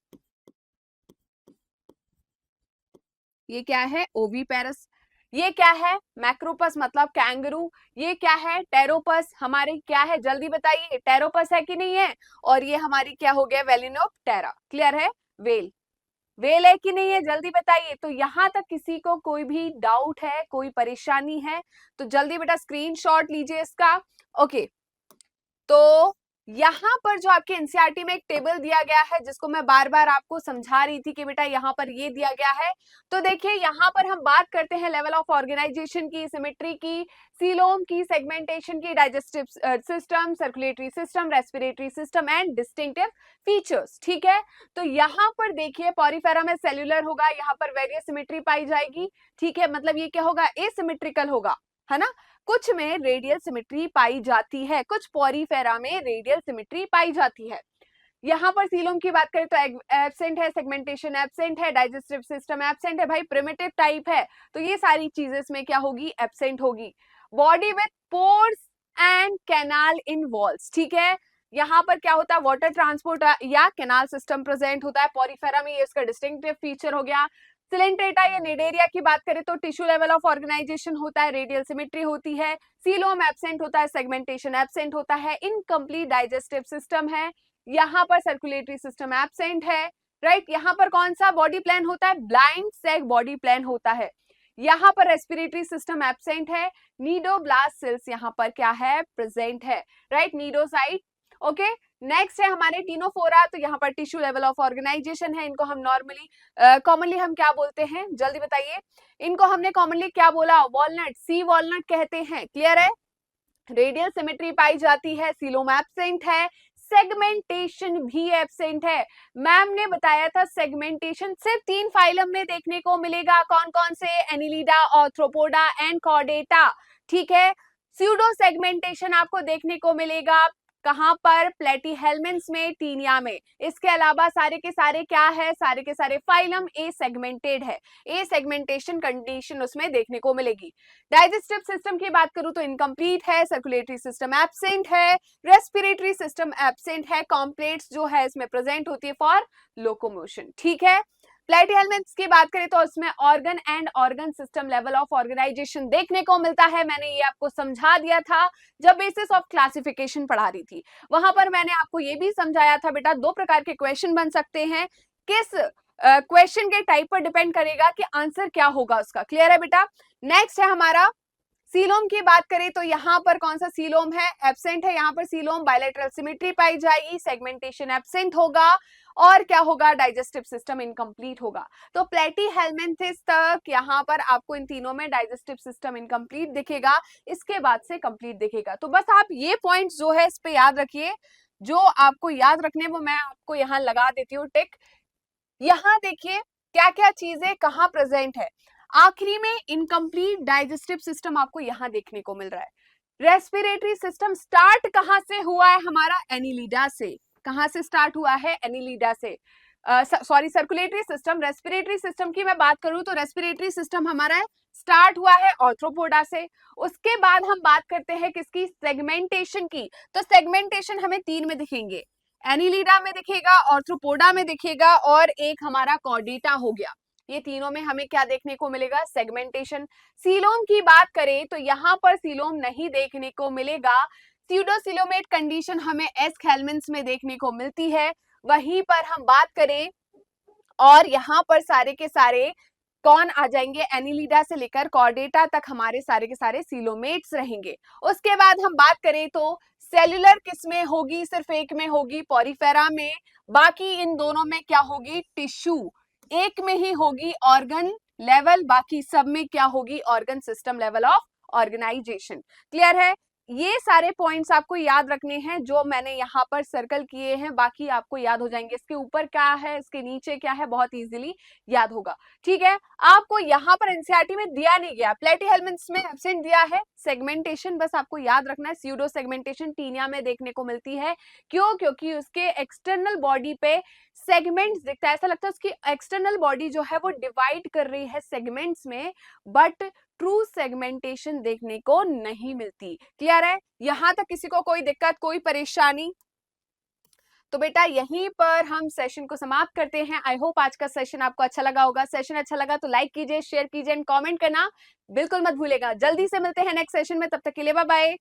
ये क्या है, ओवी पैरस। ये क्या है, मैक्रोपस मतलब कैंगरू। ये क्या है, टेरोपस। हमारे क्या है, जल्दी बताइए, टेरोपस है कि नहीं है। और ये हमारी क्या हो गया, वेलिनोप्टेरा। क्लियर है, वेल। वेल है कि नहीं है, जल्दी बताइए। तो यहां तक किसी को कोई भी डाउट है, कोई परेशानी है, तो जल्दी बेटा स्क्रीनशॉट लीजिए इसका। ओके, तो यहाँ पर जो आपके एनसीईआरटी में एक टेबल दिया गया है, जिसको मैं बार बार आपको समझा रही थी कि बेटा यहाँ पर ये दिया गया है। तो देखिए यहाँ पर हम बात करते हैं लेवल ऑफ ऑर्गेनाइजेशन की, सिमेट्री की, सीलोम की, सेगमेंटेशन की, digestive system, circulatory system, respiratory system and distinctive features. ठीक है, तो यहाँ पर देखिए पॉरीफेरा में सेल्यूलर होगा, यहाँ पर वेरियस सिमेट्री पाई जाएगी। ठीक है, मतलब ये क्या होगा, एसिमेट्रिकल होगा, है ना। कुछ में रेडियल सिमेट्री पाई जाती है, कुछ पॉरीफेरा में रेडियल सिमेट्री पाई जाती है। यहाँ पर सीलोम की बात करें तो एब्सेंट है, सेगमेंटेशन एब्सेंट है, डाइजेस्टिव सिस्टम एब्सेंट है, भाई प्रिमिटिव टाइप है, तो ये सारी चीजें इसमें क्या होगी, एब्सेंट होगी। Body with pores and canal in walls. ठीक है, यहाँ पर क्या होता है, वाटर ट्रांसपोर्ट या कैनाल सिस्टम प्रेजेंट होता है पॉरीफेरा में, ये इसका डिस्टिंक्टिव फीचर हो गया। सिलेंट्रेटा या निडेरिया की बात करें तो टिश्यू लेवल ऑफ ऑर्गेनाइजेशन होता है, रेडियल सिमेट्री होती है, सीलोम एब्सेंट होता है, सेगमेंटेशन एब्सेंट होता है, इनकम्प्लीट डाइजेस्टिव सिस्टम है, यहाँ पर सर्कुलेटरी सिस्टम एब्सेंट है, राइट। यहाँ पर कौन सा बॉडी प्लान होता है, ब्लाइंड सैग बॉडी प्लान होता है। यहाँ पर रेस्पिरेटरी सिस्टम एब्सेंट है, नीडोब्लास्ट सेल्स यहाँ पर क्या है, प्रेजेंट है, राइट, नीडोसाइट। ओके, नेक्स्ट है हमारे टीनोफोरा। तो यहाँ पर टिश्यू लेवल ऑफ ऑर्गेनाइजेशन है, इनको हम नॉर्मली कॉमनली हम क्या बोलते हैं, जल्दी बताइए। इनको हमने कॉमनली क्या बोला, वॉलनट, सी वॉलनट कहते हैं। क्लियर है, रेडियल सिमेट्री पाई जाती है, सीलोम एब्सेंट है, सेगमेंटेशन भी एब्सेंट है। मैम ने बताया था सेगमेंटेशन सिर्फ 3 फाइलम में देखने को मिलेगा, कौन कौन से, एनिलिडा, आर्थ्रोपोडा एंड कॉर्डेटा। ठीक है, स्यूडो सेगमेंटेशन आपको देखने को मिलेगा कहां पर, प्लेटीहेल्मिन्स में, टीनिया में। इसके अलावा सारे के सारे क्या है, सारे के सारे फाइलम ए सेगमेंटेड है, ए सेगमेंटेशन कंडीशन उसमें देखने को मिलेगी। डाइजेस्टिव सिस्टम की बात करूं तो इनकम्प्लीट है, सर्कुलेटरी सिस्टम एब्सेंट है, रेस्पिरेटरी सिस्टम एब्सेंट है, कॉम्प्लेट्स जो है इसमें प्रेजेंट होती है फॉर लोकोमोशन। ठीक है, प्लेटीहेल्मिन्स की बात करें तो उसमें organ and organ system level of organisation देखने को मिलता है। मैंने ये आपको समझा दिया था जब बेसिस ऑफ क्लासिफिकेशन पढ़ा रही थी, वहां पर मैंने आपको ये भी समझाया था बेटा 2 प्रकार के क्वेश्चन बन सकते हैं, किस क्वेश्चन के टाइप पर डिपेंड करेगा कि आंसर क्या होगा उसका। क्लियर है बेटा। नेक्स्ट है हमारा सीलोम की बात करें तो यहाँ पर कौन सा सीलोम है, एब्सेंट है, यहाँ पर सीलोम, बायलैटरल सिमेट्री पाई जाएगी, सेगमेंटेशन एब्सेंट होगा, और क्या होगा, डाइजेस्टिव सिस्टम इनकम्प्लीट होगा। तो प्लेटीहेल्मिन्थेस तक यहाँ पर आपको इन तीनों में डाइजेस्टिव सिस्टम इनकम्प्लीट दिखेगा, इसके बाद से कंप्लीट दिखेगा। तो बस आप ये पॉइंट्स जो है इस पे याद रखिए, जो आपको याद रखने वो मैं आपको यहाँ लगा देती हूँ टिक। यहाँ देखिए क्या क्या चीजें कहाँ प्रेजेंट है। आखिरी में इनकम्प्लीट डाइजेस्टिव सिस्टम आपको यहाँ देखने को मिल रहा है। रेस्पिरेटरी सिस्टम स्टार्ट कहां से हुआ है हमारा? एनिलिडा से। कहां से स्टार्ट हुआ है? एनिलिडा से। Sorry, circulatory system. Respiratory system की मैं बात करूं तो रेस्पिरेटरी सिस्टम हमारा स्टार्ट हुआ है ऑर्थ्रोपोडा से। उसके बाद हम बात करते हैं किसकी? सेगमेंटेशन की। तो सेगमेंटेशन हमें 3 में दिखेंगे, एनिलिडा में दिखेगा, ऑर्थ्रोपोडा में दिखेगा, और एक हमारा कॉर्डेटा हो गया। ये तीनों में हमें क्या देखने को मिलेगा? सेगमेंटेशन। सीलोम की बात करें तो यहाँ पर सीलोम नहीं देखने को मिलेगा। स्यूडोसिलोमेट कंडीशन हमें एस हेल्मिन्स में देखने को मिलती है। वहीं पर हम बात करें, और यहाँ पर सारे के सारे कौन आ जाएंगे? एनिलिडा से लेकर कॉर्डेटा तक हमारे सारे के सारे सीलोमेट्स रहेंगे। उसके बाद हम बात करें तो सेल्यूलर किस में होगी? सिर्फ एक में होगी, पॉरीफेरा में। बाकी इन दोनों में क्या होगी? टिश्यू। एक में ही होगी ऑर्गन लेवल, बाकी सब में क्या होगी? Organ system level of organisation. Clear है? ये सारे पॉइंट्स आपको याद रखने हैं जो मैंने यहाँ पर सर्कल किए हैं, बाकी आपको याद हो जाएंगे। इसके ऊपर क्या है, इसके नीचे क्या है, बहुत इजीली याद होगा। ठीक है, आपको यहाँ पर एनसीईआरटी में दिया नहीं गया, प्लेटीहेल्मिन्थ्स में एब्सेंट दिया है। सेगमेंटेशन बस आपको याद रखना है, स्यूडो सेगमेंटेशन टीनिया में देखने को मिलती है। क्यों? क्योंकि उसके एक्सटर्नल बॉडी पे सेगमेंट्स दिखता है, ऐसा लगता है उसकी एक्सटर्नल बॉडी जो है वो डिवाइड कर रही है सेगमेंट्स में, बट ट्रू सेगमेंटेशन देखने को नहीं मिलती। क्लियर है? यहां तक किसी को कोई दिक्कत, कोई परेशानी? तो बेटा यहीं पर हम सेशन को समाप्त करते हैं। आई होप आज का सेशन आपको अच्छा लगा होगा। सेशन अच्छा लगा तो लाइक कीजिए, शेयर कीजिए एंड कमेंट करना बिल्कुल मत भूलेगा। जल्दी से मिलते हैं नेक्स्ट सेशन में, तब तक के लिए बाय बाय।